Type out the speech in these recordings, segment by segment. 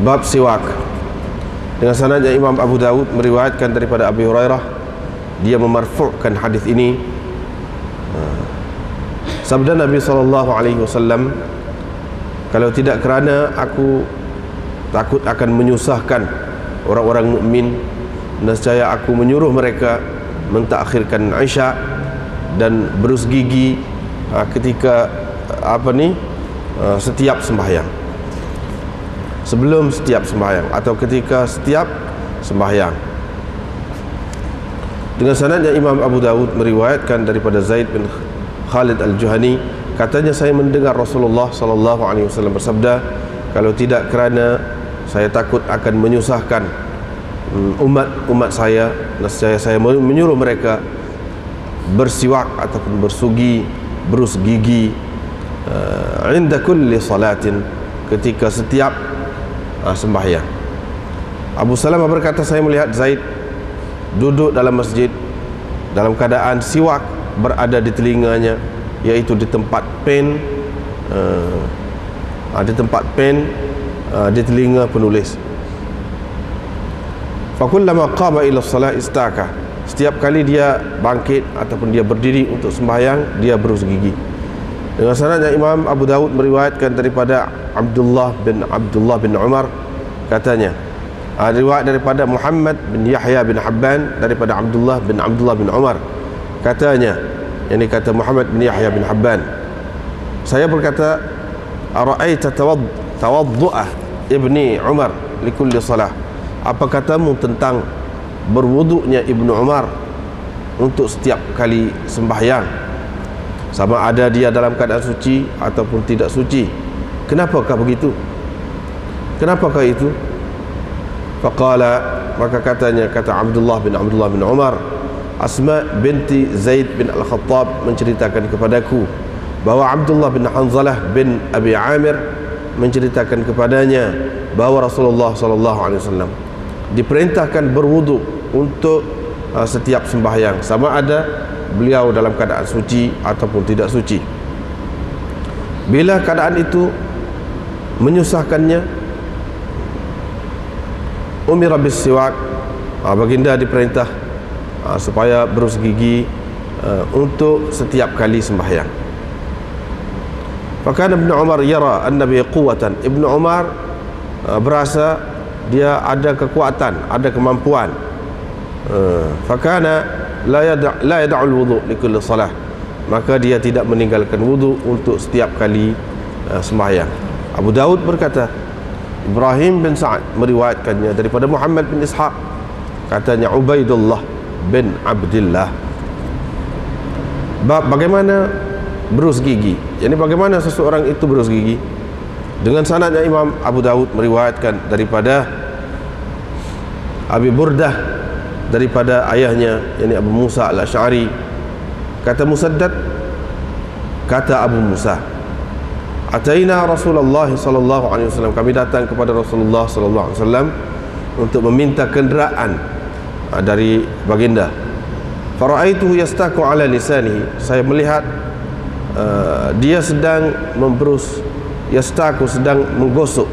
Bab siwak. Dengan sanadnya Imam Abu Dawud meriwayatkan daripada Abi Hurairah, dia memarfu'kan hadis ini. Sabda Nabi SAW, kalau tidak kerana aku takut akan menyusahkan orang-orang mukmin, nescaya aku menyuruh mereka mentakhirkan Isya dan berus gigi ketika setiap sembahyang, sebelum setiap sembahyang atau ketika setiap sembahyang. Dengan sanadnya Imam Abu Dawud meriwayatkan daripada Zaid bin Khalid Al-Juhani, katanya saya mendengar Rasulullah SAW bersabda, kalau tidak kerana saya takut akan menyusahkan umat saya, nescaya saya menyuruh mereka bersiwak ataupun berus gigi inda kulli salatin, ketika setiap sembahyang. Abu Salamah berkata, saya melihat Zaid duduk dalam masjid dalam keadaan siwak berada di telinganya, yaitu di tempat pen, di telinga penulis. Fakullama qama ila shalah istaka, setiap kali dia bangkit ataupun dia berdiri untuk sembahyang, dia berus gigi. Dengan sanadnya Imam Abu Dawud meriwayatkan daripada Abdullah bin Umar, katanya riwayat daripada Muhammad bin Yahya bin Habban daripada Abdullah bin Umar, katanya, yakni kata Muhammad bin Yahya bin Habban, saya berkata, ara'aita tawaddu'ah ibni Umar likulli salah, apa katamu tentang berwuduknya Ibnu Umar untuk setiap kali sembahyang, sama ada dia dalam keadaan suci ataupun tidak suci? Kenapakah begitu? Kenapakah itu? Faqala, maka kata Abdullah bin Umar, Asma binti Zaid bin Al-Khattab menceritakan kepadaku bahwa Abdullah bin Hanzalah bin Abi Amir menceritakan kepadanya bahwa Rasulullah SAW diperintahkan berwuduk untuk setiap sembahyang, sama ada beliau dalam keadaan suci ataupun tidak suci. Bila keadaan itu menyusahkannya, umira bis siwak, baginda diperintah supaya berus gigi untuk setiap kali sembahyang. Fakana Ibnu Umar yara anna bi quwwatan, Ibnu Umar berasa dia ada kekuatan, ada kemampuan. Fakana la yada'ul wudu' li kulli salah, maka dia tidak meninggalkan wudu untuk setiap kali sembahyang. Abu Daud berkata, Ibrahim bin Sa'ad meriwayatkannya daripada Muhammad bin Ishaq, katanya Ubaidullah bin Abdillah. Bagaimana berus gigi, yani bagaimana seseorang itu berus gigi? Dengan sanadnya Imam Abu Dawud meriwayatkan daripada Abi Burdah daripada ayahnya, yakni Abu Musa Al-Asy'ari, kata Musaddad, kata Abu Musa, ataina Rasulullah SAW, kami datang kepada Rasulullah SAW untuk meminta kenderaan dari baginda. Fara'aituhu yastaku ala lisanihi, saya melihat dia sedang memberus, yastaku sedang menggosok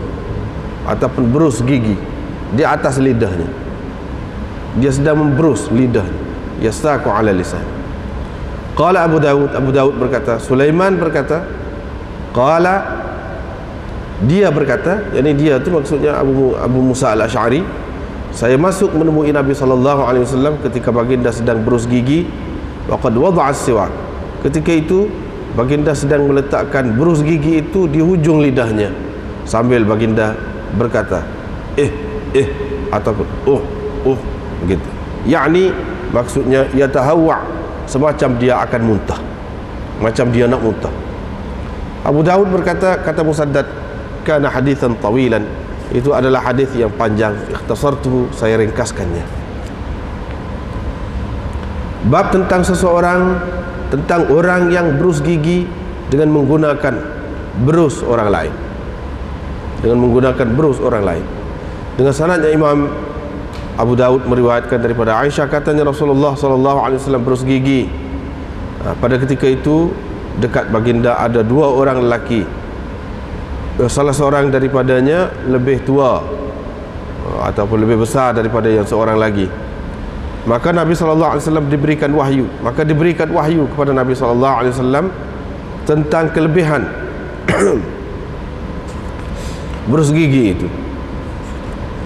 ataupun berus gigi di atas lidahnya. Dia sedang memberus lidah, yastaku ala lisan. Qala Abu Dawud berkata, Sulaiman berkata, qala, dia berkata, yakni dia itu maksudnya Abu Musa Al-Asy'ari, saya masuk menemui Nabi SAW ketika baginda sedang berus gigi, wa qad wada'a as-siwak, ketika itu baginda sedang meletakkan berus gigi itu di hujung lidahnya, sambil baginda berkata ataupun begitu, yakni maksudnya yatahawwa, semacam dia akan muntah, macam dia nak muntah. Abu Dawud berkata, kata Musaddad, kana hadithan tawilan, itu adalah hadis yang panjang, ikhtasartuhu, saya ringkaskannya. Bab tentang tentang orang yang berus gigi dengan menggunakan berus orang lain, dengan sanadnya Imam Abu Dawud meriwayatkan daripada Aisyah, katanya Rasulullah SAW berus gigi. Pada ketika itu dekat baginda ada dua orang lelaki salah seorang daripadanya lebih tua ataupun lebih besar daripada yang seorang lagi, maka Nabi SAW diberikan wahyu. Maka diberikan wahyu kepada Nabi SAW tentang kelebihan berus gigi itu.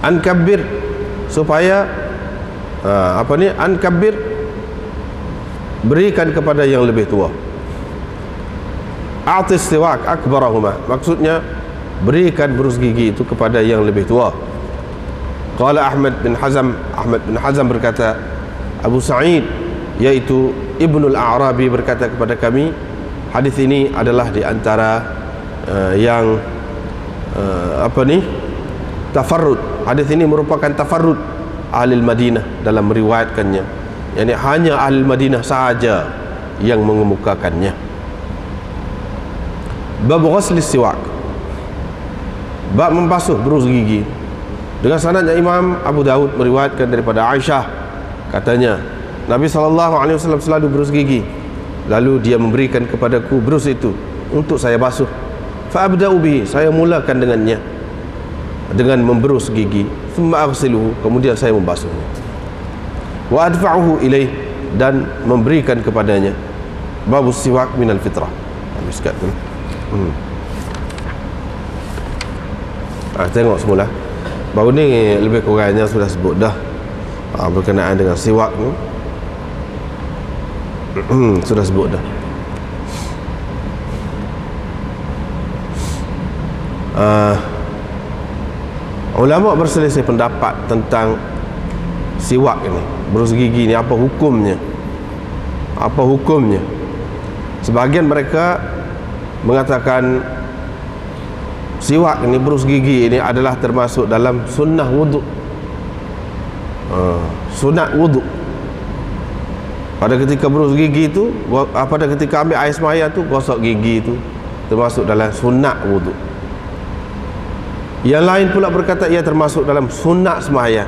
An-kabir, supaya an-kabir, berikan kepada yang lebih tua. A'tis siwak akbarahuma, maksudnya berikan berus gigi itu kepada yang lebih tua. Qala Ahmad bin Hazm berkata, Abu Sa'id yaitu Ibnul A'rabi berkata kepada kami, hadis ini adalah di antara yang tafarrud. Hadis ini merupakan tafarrud ahli Madinah dalam meriwayatkannya, yakni hanya ahli Madinah sahaja yang mengemukakannya. Bab ghusl siwak, bab membasuh berus gigi. Dengan sanadnya Imam Abu Dawud meriwayatkan daripada Aisyah, katanya Nabi SAW selalu berus gigi, lalu dia memberikan kepadaku berus itu untuk saya basuh. Fa'abda'u bihi, saya mulakan dengannya, dengan memberus gigi. Thumma aghsiluhu, kemudian saya membasuhnya. Wa adfa'uhu ilaih, dan memberikan kepadanya. Babus siwak minal fitrah. Habis kat tu. Tengok semula. Baru ni lebih kurangnya sudah sebut dah berkenaan dengan siwak tu. Sudah sebut dah. Ulama berselisih pendapat tentang siwak ini, berus gigi ni, apa hukumnya. Sebahagian mereka mengatakan siwak ini, berus gigi ini adalah termasuk dalam sunnah wudu. Sunat wudu. Pada ketika berus gigi itu, pada ketika ambil air semaya tu, gosok gigi itu termasuk dalam sunat wudu. Yang lain pula berkata ia termasuk dalam sunat semaya.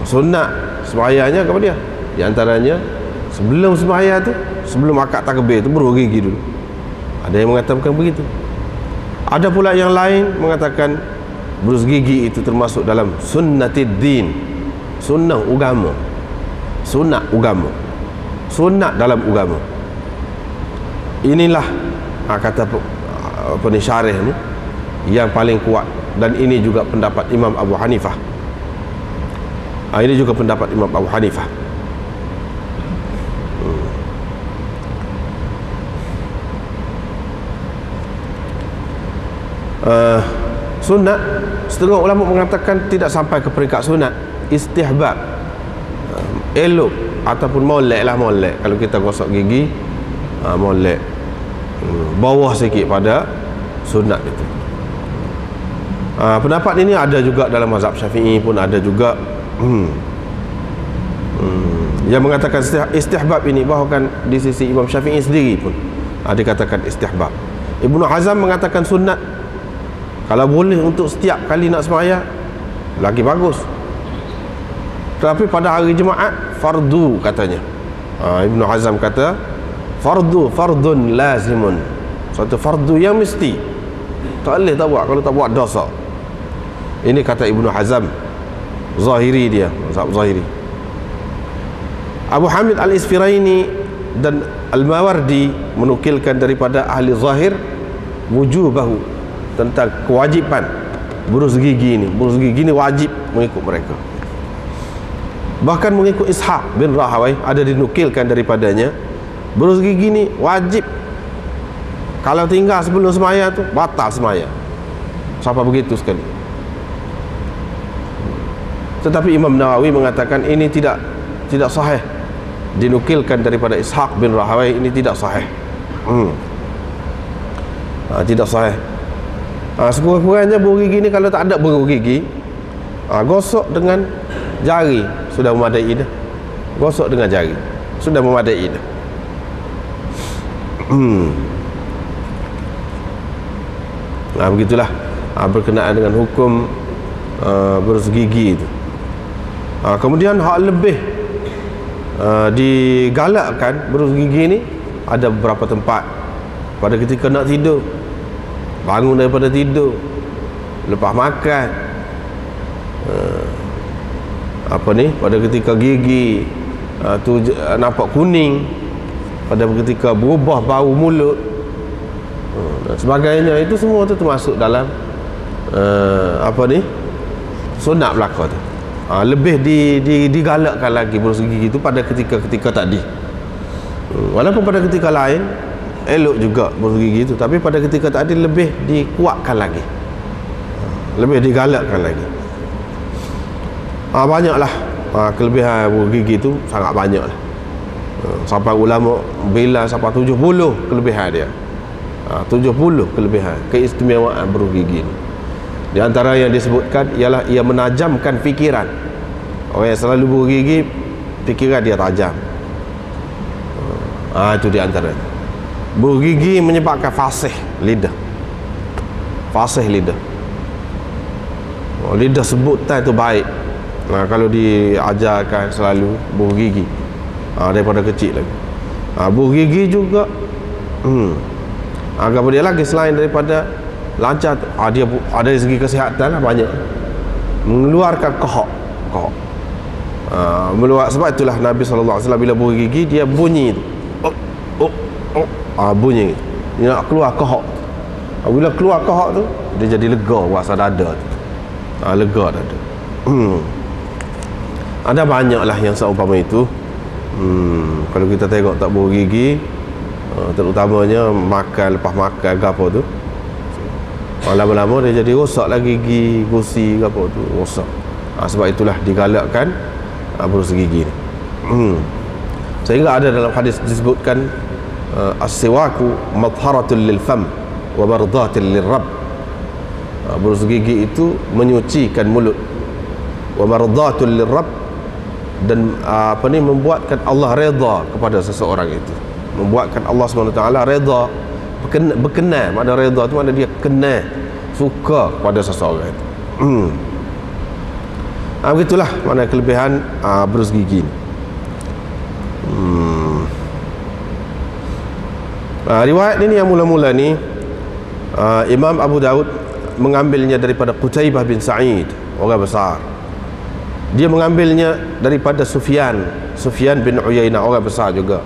Sunat semayanya apa dia? Di antaranya sebelum semaya tu, sebelum akad takbir tu, berus gigi dulu. Ada yang mengatakan begitu. Ada pula yang lain mengatakan berus gigi itu termasuk dalam sunnatid din, sunnah agama, sunat agama, sunat dalam agama. Inilah kata penyarih ni yang paling kuat, dan ini juga pendapat Imam Abu Hanifah. Ini juga pendapat Imam Abu Hanifah. Sunat, setengah ulama mengatakan tidak sampai ke peringkat sunat, istihbab, elok ataupun molek lah, molek. Kalau kita gosok gigi, molek bawah sikit pada sunat itu. Pendapat ini ada juga dalam mazhab Syafi'i, pun ada juga yang mengatakan istihbab ini, bahkan di sisi Imam Syafi'i sendiri pun dikatakan istihbab. Ibnu Hazm mengatakan sunat, kalau boleh untuk setiap kali nak sembahyang lagi bagus, tapi pada hari Jumaat fardu katanya. Ibnu Hazm kata fardun lazimun, satu fardu yang mesti, tak boleh tak buat, kalau tak buat dosa. Ini kata Ibnu Hazm, Zahiri dia, mazhab Zahiri. Abu Hamid Al-Isfiraini dan Al-Mawardi menukilkan daripada ahli zahir wujubahu, tentang kewajiban berus gigi ini. Berus gigi ini wajib mengikut mereka. Bahkan mengikut Ishaq bin Rahawai ada dinukilkan daripadanya, berus gigi ini wajib. Kalau tinggal sebelum semaya tu batal semaya. Sampai begitu sekali. Tetapi Imam Nawawi mengatakan ini tidak sahih, dinukilkan daripada Ishaq bin Rahawai, ini tidak sahih. Tidak sahih. Sekurang-kurangnya bulu gigi ni, kalau tak ada bulu gigi, gosok dengan jari sudah memadai dah. Gosok dengan jari sudah memadai dah. Begitulah berkenaan dengan hukum berus gigi itu. Kemudian hak lebih digalakkan berus gigi ni ada beberapa tempat. Pada ketika nak tidur, bangun daripada tidur, lepas makan, pada ketika gigi nampak kuning, pada ketika berubah bau mulut dan sebagainya, itu semua tu termasuk dalam sunat belaka tu. Lebih digalakkan lagi berus gigi tu pada ketika tadi. Walaupun pada ketika lain elok juga berus gigi tu, tapi pada ketika tadi lebih dikuatkan lagi, lebih digalakkan lagi. Banyaklah kelebihan berus gigi tu, sangat banyaklah. Sampai ulama bilang sampai 70 kelebihan dia. 70 kelebihan keistimewaan berus gigi ni. Di antara yang disebutkan ialah ia menajamkan fikiran. Orang yang selalu berus gigi, fikiran dia tajam. Itu di antara. Berus gigi menyebabkan fasih lidah. Fasih lidah. Lidah sebutan tu baik. Kalau diajarkan selalu berus gigi daripada kecil lagi. Berus gigi juga agak dia lagi selain daripada lancar, dia ada dari segi kesihatan lah, banyak mengeluarkan kohok. Sebab itulah Nabi SAW bila berus gigi dia bunyi tu, bunyi dia nak keluar kohok. Bila keluar kohok tu dia jadi lega rasa dada tu. Lega dada. Ada banyaklah yang seumpama itu. Kalau kita tengok tak berus gigi, terutamanya makan, lepas makan ke apa tu, lama-lama dia jadi rosak lah gigi, gusi ke apa tu, rosak. Sebab itulah digalakkan berus gigi ni. Sehingga ada dalam hadis disebutkan as-siwaku madharatul lil fam wa bardatul lir rabb. Berus gigi itu menyucikan mulut, wa bardatul lir rabb, dan membuatkan Allah redha kepada seseorang itu, membuatkan Allah SWT redha, berkenan. Makna redha tu makna dia kenal, suka kepada seseorang itu. Begitulah makna kelebihan berus gigi ni. Riwayat ini yang mula-mula ni Imam Abu Daud mengambilnya daripada Qutaibah bin Sa'id, orang besar. Dia mengambilnya daripada Sufyan bin Uyainah, orang besar juga.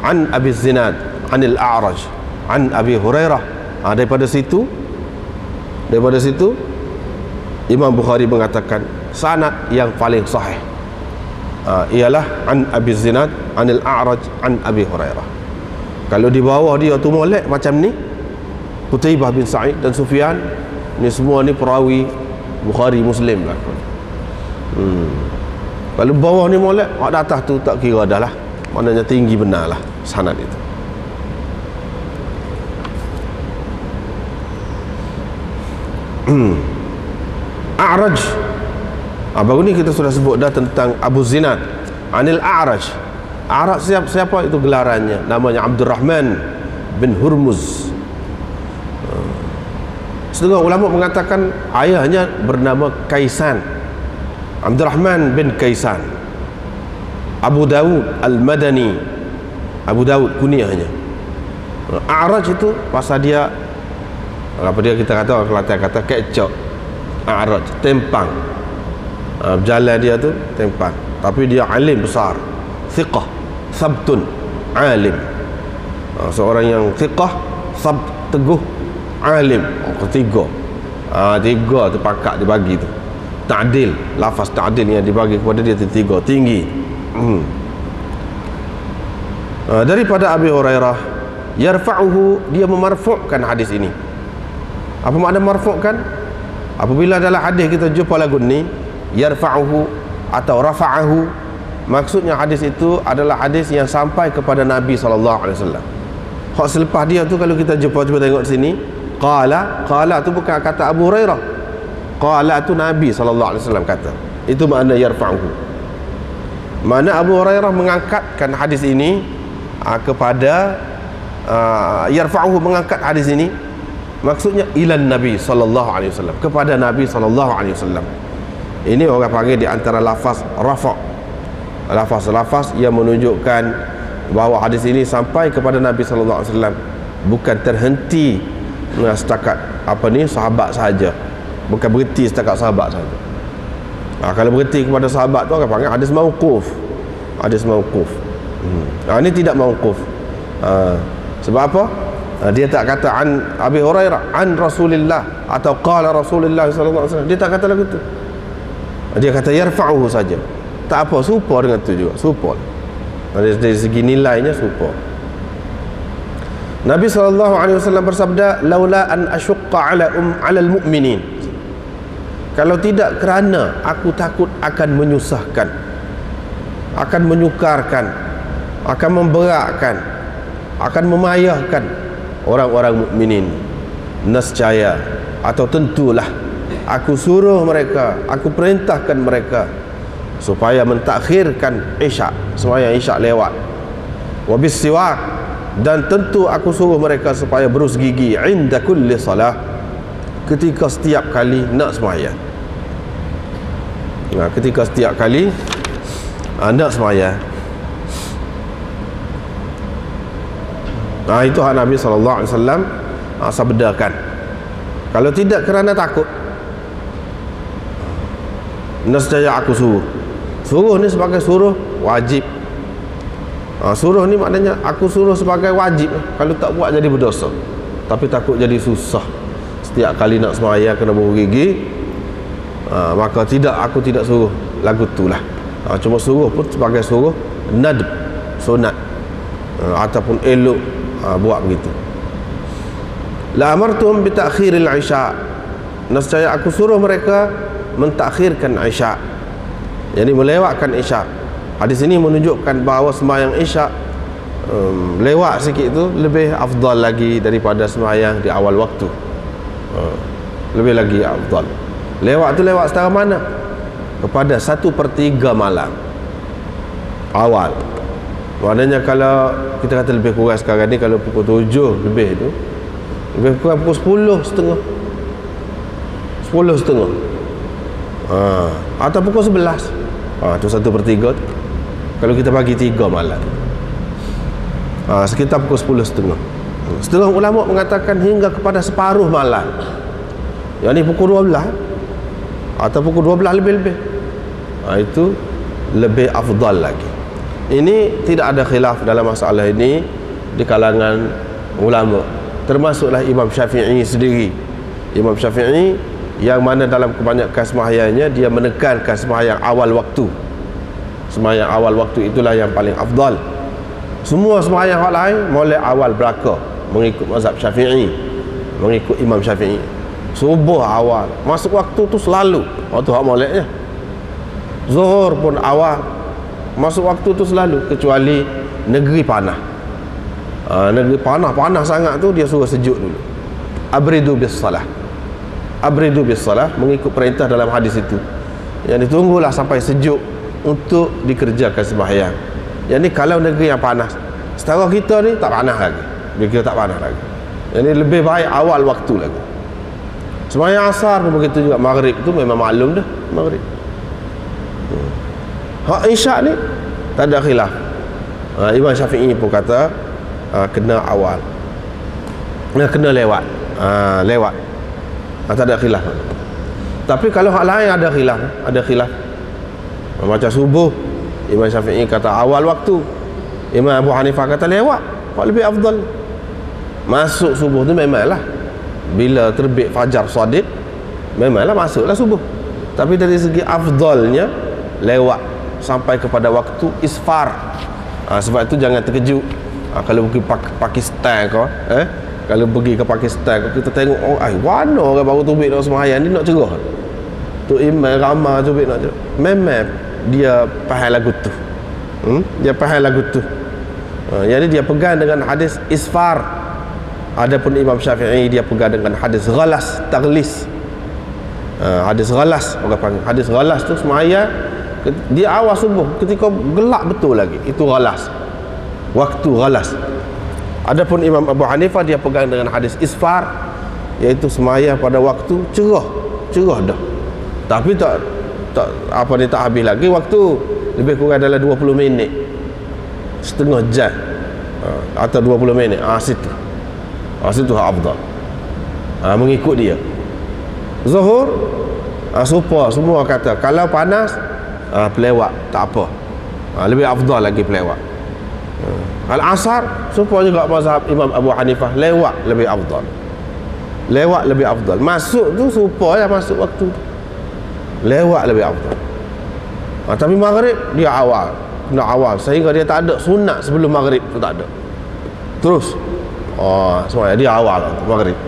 An Abi Zinad anil A'raj an Abi Hurairah. Daripada situ Imam Bukhari mengatakan sanad yang paling sahih ialah an Abi Zinad anil A'raj an Abi Hurairah. Kalau di bawah dia tu molek macam ni, Qutaibah bin Sa'id dan Sufyan, ni semua ni perawi Bukhari Muslim lah. Kalau bawah ni molek, hak atas tu tak kira dah lah, maknanya tinggi benar lah sanad itu. A'raj, baru ni kita sudah sebut dah tentang Abu Zinad anil A'raj. A'raj siapa itu gelarannya? Namanya Abdurrahman bin Hurmuz. Setengah ulama mengatakan ayahnya bernama Kaisan, Abdurrahman bin Kaisan. Abu Dawud Al-Madani, Abu Dawud kunyahnya. A'raj itu pasal dia, apa dia kita kata, Kelantan kata kecok. A'raj, tempang. Jalan dia tu tempang, tapi dia alim besar, thiqah, sabtun, alim. Seorang yang thiqah, sabt, teguh, alim. Ketiga, tiga tu pakat dibagi tu. Ta'dil, lafaz ta'dil yang dibagi kepada dia tu tiga, tinggi. Daripada Abi Hurairah, yarfa'uhu, dia memarfu'kan hadis ini. Apa makna marfu'kan? Apabila dalam hadis kita jumpa lagu ni yarfa'uhu atau rafa'ahu, maksudnya hadis itu adalah hadis yang sampai kepada Nabi SAW. Hak selepas dia tu kalau kita jumpa, cuba tengok sini, qala tu bukan kata Abu Hurairah, qala tu Nabi SAW kata. Itu makna yarfa'uhu. Mana Abu Hurairah mengangkatkan hadis ini kepada yarfa'uhu, mengangkat hadis ini maksudnya ilan Nabi SAW, kepada Nabi SAW. Ini orang panggil di antara lafaz rafa', lafaz yang menunjukkan bahawa hadis ini sampai kepada Nabi SAW, bukan terhenti setakat sahabat saja, bukan berhenti setakat sahabat saja. Kalau berhenti kepada sahabat tu akan panggil hadis mauquf. Hadis mauquf. Ini tidak mauquf. Sebab apa? Dia tak kata an Abi Hurairah an Rasulillah atau qala Rasulullah sallallahu alaihi wasallam. Dia tak kata lagu tu. Dia kata yarfa'uhu saja. Tak apa, serupa dengan tu juga, serupa. Dari segi nilainya serupa. Nabi SAW bersabda, laula an asyqa ala al-mu'minin, kalau tidak kerana aku takut akan menyusahkan, akan menyukarkan, akan memberatkan, akan memayahkan orang-orang mukminin, nescaya atau tentulah aku suruh mereka, aku perintahkan mereka supaya mentakhirkan isyak, sembahyang isyak lewat, wabis siwak, dan tentu aku suruh mereka supaya berus gigi inda kulli salah, ketika setiap kali nak sembahyang. Ketika setiap kali nak sembahyang. Itu hak Nabi SAW sabdakan. Kalau tidak kerana takut, nescaya aku suruh. Suruh ni sebagai suruh wajib. Suruh ni maknanya aku suruh sebagai wajib. Kalau tak buat jadi berdosa. Tapi takut jadi susah, setiap kali nak sembahyang kena buru gigi, maka aku tidak suruh lagu tu lah. Cuma suruh pun sebagai suruh nadb, sunat, ataupun elok buat begitu. La amartum bi ta'khiril isya, nescaya aku suruh mereka mentakhirkan isya, jadi melewatkan isya. Hadis ini menunjukkan bahawa sembahyang isyak lewat sikit itu lebih afdal lagi daripada sembahyang di awal waktu. Lebih lagi afdal. Lewat tu lewat setara mana? Kepada 1/3 malam awal. Maknanya kalau kita kata lebih kurang sekarang ni, kalau pukul 7 lebih tu, lebih kurang pukul 10:30. 10:30. Atau pukul 11. Tu 1/3 tu. Kalau kita bagi 3 malam, sekitar pukul 10:30. Setengah ulama mengatakan hingga kepada separuh malam, yang ni pukul 12 atau pukul 12 lebih-lebih. Itu lebih afdal lagi. Ini tidak ada khilaf dalam masalah ini di kalangan ulama, termasuklah Imam Syafi'i sendiri. Imam Syafi'i yang mana dalam kebanyakan sembahyangnya dia menekankan sembahyang awal waktu. Sembahyang awal waktu itulah yang paling afdal. Semua sembahyang hal lain mulai awal belaka, mengikut mazhab Syafi'i, mengikut Imam Syafi'i. Subuh awal, masuk waktu tu selalu. Tu hak moleknya. Zuhur pun awal, masuk waktu tu selalu, kecuali negeri panah. Negeri panas sangat tu dia suruh sejuk dulu. Abridu bis salah. Abridu bis salah, mengikut perintah dalam hadis itu. Yang ditunggulah sampai sejuk untuk dikerjakan sembahyang. Yang ni kalau negeri yang panas. Setara kita ni tak panas lagi. Kita tak panas lagi. Jadi lebih baik awal waktu lagi. Sembahyang asar pun begitu juga. Maghrib tu memang maklum dah, maghrib. Hak isyak ni tak ada khilaf. Imam Syafi'i pun kata kena awal, kena lewat. Lewat. Tak ada khilaf. Tapi kalau hak lain ada khilaf. Ada khilaf. Macam subuh, Imam Syafi'i kata awal waktu, Imam Abu Hanifah kata lewat. Hak lebih afdal. Masuk subuh tu memanglah bila terbit fajar shadiq, memanglah masuklah subuh. Tapi dari segi afdalnya lewat sampai kepada waktu isfar. Sebab itu jangan terkejut kalau pergi Pakistan ke, kalau pergi ke Pakistan kita tengok mana orang baru terbit nak sembahyang ni nak cerah. Tu imam ramai terbit nak cerah. Memang dia faham lagu tu. Dia faham lagu tu. Jadi dia pegang dengan hadis isfar. Adapun Imam Syafi'i dia pegang dengan hadis ghalas, taghlis. Hadis ghalas, orang panggil hadis ghalas tu sembahyang dia awal subuh ketika gelap betul lagi, itu ghalas, waktu ghalas. Adapun Imam Abu Hanifah dia pegang dengan hadis isfar, iaitu sembahyang pada waktu cerah dah, tapi tak habis lagi waktu, lebih kurang dalam 20 minit, setengah jam, atau 20 minit. Situ hak afdal. mengikut dia. Zuhur serupa, semua kata kalau panas pelewak tak apa, lebih afdal lagi pelewak. Al-Asar serupa juga mazhab Imam Abu Hanifah, lewat lebih afdal. Lewat lebih afdal. Masuk tu serupa lah masuk waktu tu. Lewat lebih afdal. Tapi maghrib dia awal, kena awal sehingga dia tak ada sunat sebelum maghrib tu, tak ada. Terus semaya dia awal maghrib.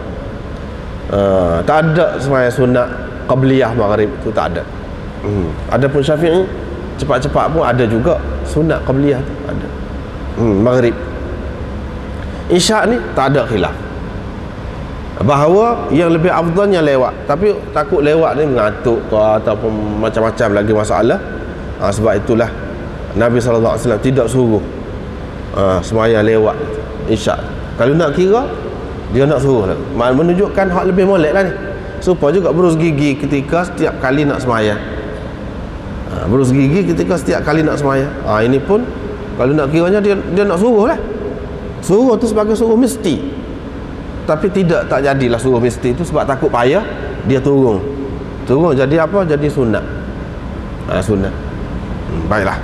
Tak ada semaya sunat qabliyah maghrib tu, tak ada. Adapun Syafi'i cepat-cepat pun ada juga sunat qabliyah tu ada. Maghrib. Isyak ni tak ada khilaf bahawa yang lebih afdalnya lewat, tapi takut lewat ni mengantuk ke ataupun macam-macam lagi masalah. Sebab itulah Nabi SAW tidak suruh semaya lewat isyak. Kalau nak kira dia nak suruh lah, menunjukkan hak lebih molek lah ni. Supaya juga berus gigi ketika setiap kali nak semaya. Berus gigi ketika setiap kali nak semaya. Ini pun kalau nak kiranya dia nak suruh lah. Suruh tu sebagai suruh mesti, tapi tak jadilah suruh mesti tu sebab takut payah, dia turun jadi apa, jadi sunat. Sunat. Baiklah.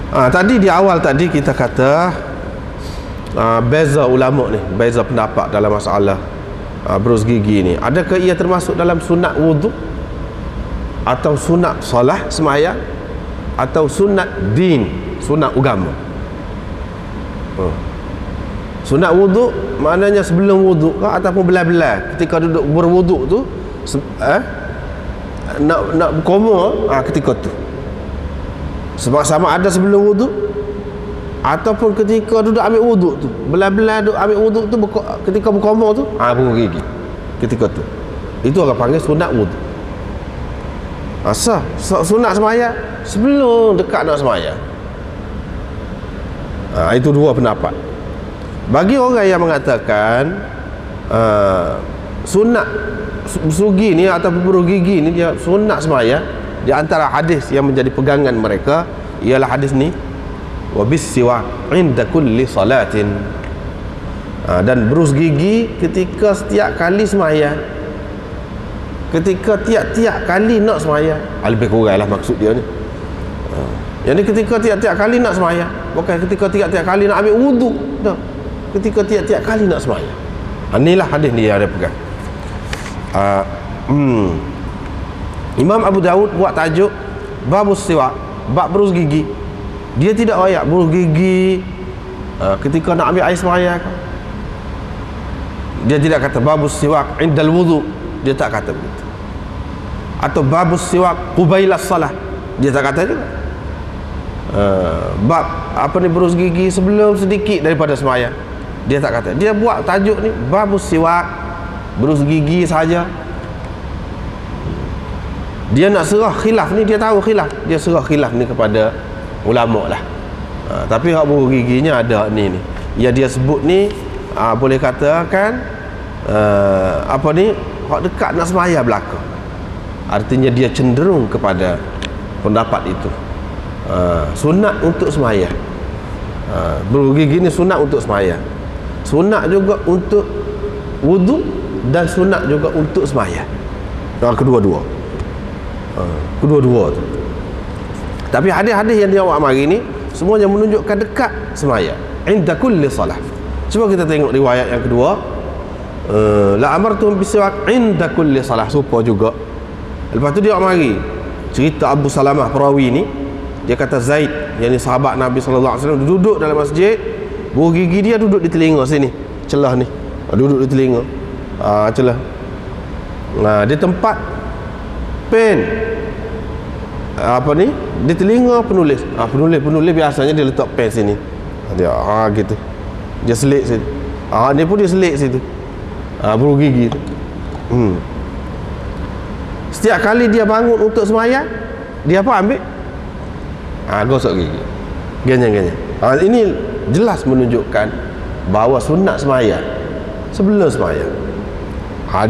Tadi di awal tadi kita kata beza ulama ni, beza pendapat dalam masalah berus gigi ni. Adakah ia termasuk dalam sunat wudu, atau sunat solah semaya, atau sunat din, sunat agama? Sunat wudu maknanya sebelum wudu ke ataupun belah-belah ketika duduk berwudu tu, nak berkoma ketika tu. Sebab sama ada sebelum wudu ataupun ketika duduk ambil wudu tu, belah-belah duduk ambil wudu tu, ketika berkoma tu berus gigi ketika tu. Itu orang panggil sunat wudu. Sunat semaya sebelum dekat nak semaya. Itu dua pendapat. Bagi orang yang mengatakan sunat sugi ni atau berus gigi ni dia sunat semaya, di antara hadis yang menjadi pegangan mereka ialah hadis ni, wa bis siwak inda kulli salatin. Dan berus gigi ketika setiap kali semaya, ketika tiap-tiap kali nak semaya. Lebih kurang lah maksud dia ni. Jadi ketika tiap-tiap kali nak semaya, bukan ketika tiap-tiap kali nak ambil wudu, tak. Ketika tiap-tiap kali nak semaya. Inilah hadis ni yang ada pegang. Imam Abu Dawud buat tajuk babus siwak, bab berus gigi. Dia tidak royak berus gigi ketika nak ambil air semaya. Dia tidak kata babus siwak indal wudu, dia tak kata begitu. Atau babus siwak qubailas salah, dia tak kata juga. Bab berus gigi sebelum sedikit daripada semaya, dia tak kata. Dia buat tajuk ni babus siwak, berus gigi saja. Dia nak serah khilaf ni, dia tahu khilaf, dia serah khilaf ni kepada ulama lah. Tapi hak berus giginya ada ni. Ya dia sebut ni boleh katakan hak dekat nak semaya belaka. Artinya dia cenderung kepada pendapat itu. Sunat untuk semaya. Berus gigi ni sunat untuk semaya, sunat juga untuk wudu, dan sunat juga untuk semaya. Kedua-dua tu. Tapi hadis-hadis yang dia awak mari ni semuanya menunjukkan dekat semaya, inda kulli salah. Cuba kita tengok riwayat yang kedua. La amartum bisiwak inda kulli salah, serupa juga. Lepas tu dia awak mari cerita Abu Salamah perawi ni. Dia kata Zaid, yang ni sahabat Nabi SAW, duduk dalam masjid, berus gigi dia duduk di telinga sini, celah ni, duduk di telinga, celah. Di tempat pen di telinga penulis. Penulis biasanya dia letak pen sini. Dia gitu. Dia selit situ. Ni pun dia selit situ. Berus gigi tu. Setiap kali dia bangun untuk sembahyang, dia apa ambil? Gosok gigi. Ganyan-ganyan. Ini jelas menunjukkan bahawa sunat sembahyang sebelum sembahyang.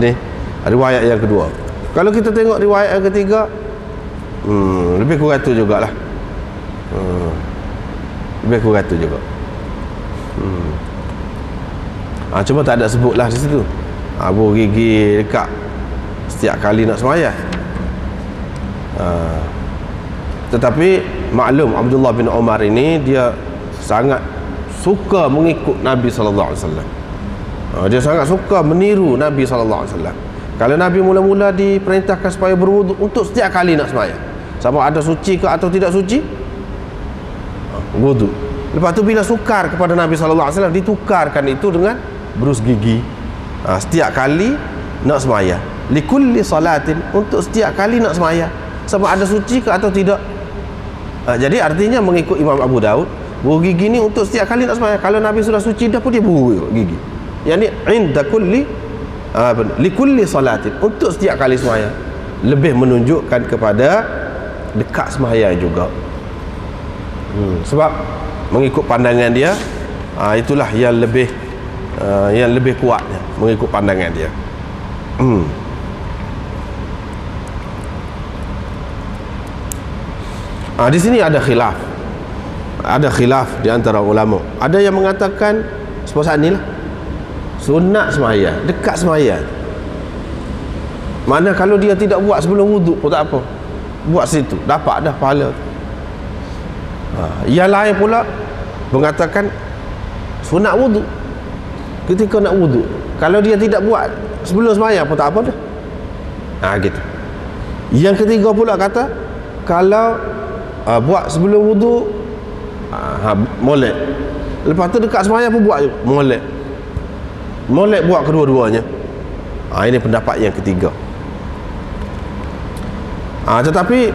Ni riwayat yang kedua. Kalau kita tengok riwayat yang ketiga, lebih kurang tu jugalah. Lebih kurang tu juga. Cuma tak ada sebutlah di situ. Buah gigi dekat setiap kali nak sembahyang. Tetapi maklum Abdullah bin Umar ini dia sangat suka mengikut Nabi sallallahu alaihi wasallam. Dia sangat suka meniru Nabi sallallahu alaihi wasallam. Kalau Nabi mula-mula diperintahkan supaya berwuduk untuk setiap kali nak sembahyang, sama ada suci ke atau tidak suci, wuduk. Lepas tu bila sukar kepada Nabi sallallahu alaihi wasallam, ditukarkan itu dengan berus gigi. Setiap kali nak sembahyang, likulli salatin, untuk setiap kali nak sembahyang, sama ada suci ke atau tidak. Jadi artinya mengikut Imam Abu Daud, buah gigi ni untuk setiap kali nak sembahyang. Kalau Nabi sudah suci dah pun dia buah gigi. Yani inda kulli likulli salatin, untuk setiap kali sembahyang. Lebih menunjukkan kepada dekat sembahyang juga. Sebab mengikut pandangan dia, itulah yang lebih kuatnya, mengikut pandangan dia. Di sini ada khilaf di antara ulama. Ada yang mengatakan seperti inilah sunat sembahyang, dekat sembahyang. Mana kalau dia tidak buat sebelum wuduk pun tak apa, buat situ dapat dah pahala. Yang lain pula mengatakan sunat wuduk ketika nak wuduk. Kalau dia tidak buat sebelum sembahyang pun tak apa dah. Gitu. Yang ketiga pula kata kalau buat sebelum wuduk molek, lepas tu dekat sembahyang pun buat juga, molek buat kedua-duanya. Ini pendapat yang ketiga. Tetapi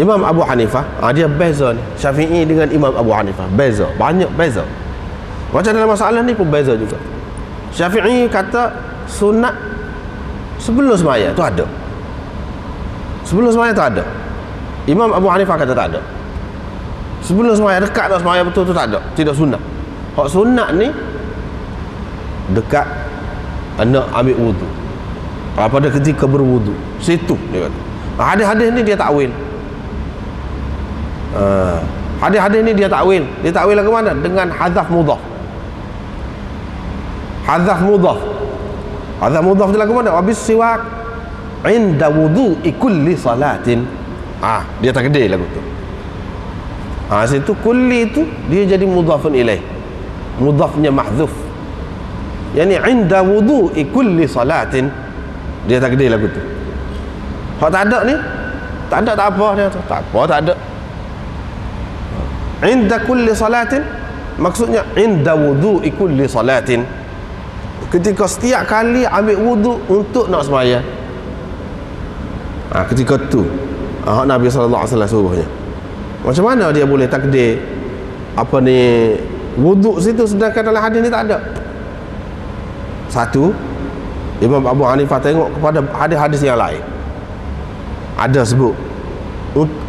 Imam Abu Hanifah, dia beza ni. Syafi'i dengan Imam Abu Hanifah beza, banyak beza. Macam dalam masalah ni pun beza juga. Syafi'i kata sunat sebelum sembahyang tu ada, sebelum sembahyang tu ada. Imam Abu Hanifah kata tak ada. Sebelum sembahyang, dekat nak sembahyang betul tu tak ada, tidak sunat. Hak sunat ni dekat nak ambil wudu, pada ketika berwudu, situ dia kata. Hadis-hadis ni dia takwil. Hadis-hadis ni dia takwil. Dia takwil ke mana? Dengan hadzaf mudhaf. Hadzaf mudhaf dia lagu mana? Habis siwak inda wudu'i kulli salatin. Dia tak gede lagu tu. Situ kulli tu dia jadi mudhafun ilaih, mudhafnya mahdzuf. Yani inda wudu'i kulli salatin, dia tak gede lagu tu. Hak tak ada ni, tak ada tak apa dia, tak apa tak ada. Inda kulli salatin maksudnya inda wudu'i kulli salatin, ketika setiap kali ambil wudu untuk nak sembahyang. Ketika tu Nabi sallallahu alaihi wasallam suruhnya. Macam mana dia boleh takdir apa ni wuduk situ sedangkan dalam hadis ni tak ada? Satu, Imam Abu Hanifah tengok kepada hadis-hadis yang lain, ada sebut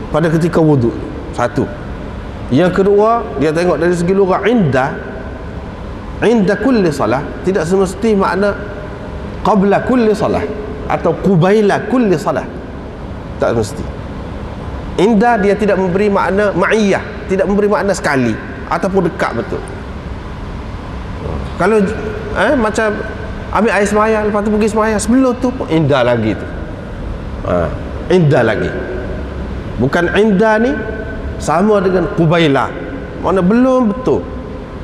pada ketika wuduk. Satu. Yang kedua, dia tengok dari segi lugah inda kulli salah, tidak semesti makna qabla kulli salah atau qubaila kulli salah, tak mesti. Inda dia tidak memberi makna ma'iyah, tidak memberi makna sekali ataupun dekat betul. Kalau macam ambil air sembahyang lepas tu pergi sembahyang, sebelum tu pun inda lagi tu. Inda lagi. Bukan inda ni sama dengan qubaila, makna belum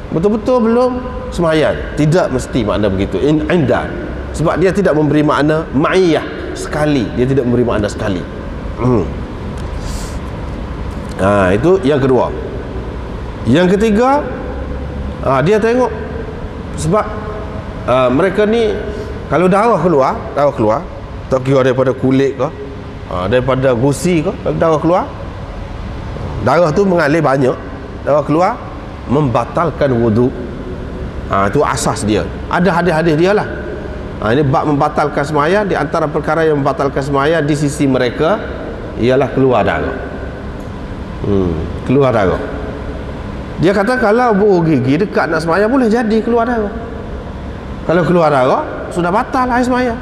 betul-betul belum sembahyang. Tidak mesti makna begitu. Inda sebab dia tidak memberi makna ma'iyah sekali, dia tidak memberi makna sekali. Itu yang kedua. Yang ketiga, dia tengok sebab mereka ni kalau darah keluar tak kira daripada kulit ke, daripada gusi ke, darah keluar, darah tu mengalir banyak, darah keluar membatalkan wudu. Itu asas dia. Ada hadis-hadis dia lah. Ini bab membatalkan sembahyang. Di antara perkara yang membatalkan sembahyang di sisi mereka ialah keluar darah. Keluar darah. Dia kata kalau buah gigi dekat nak sembahyang boleh jadi keluar darah. Kalau keluar darah sudah batal air sembahyang.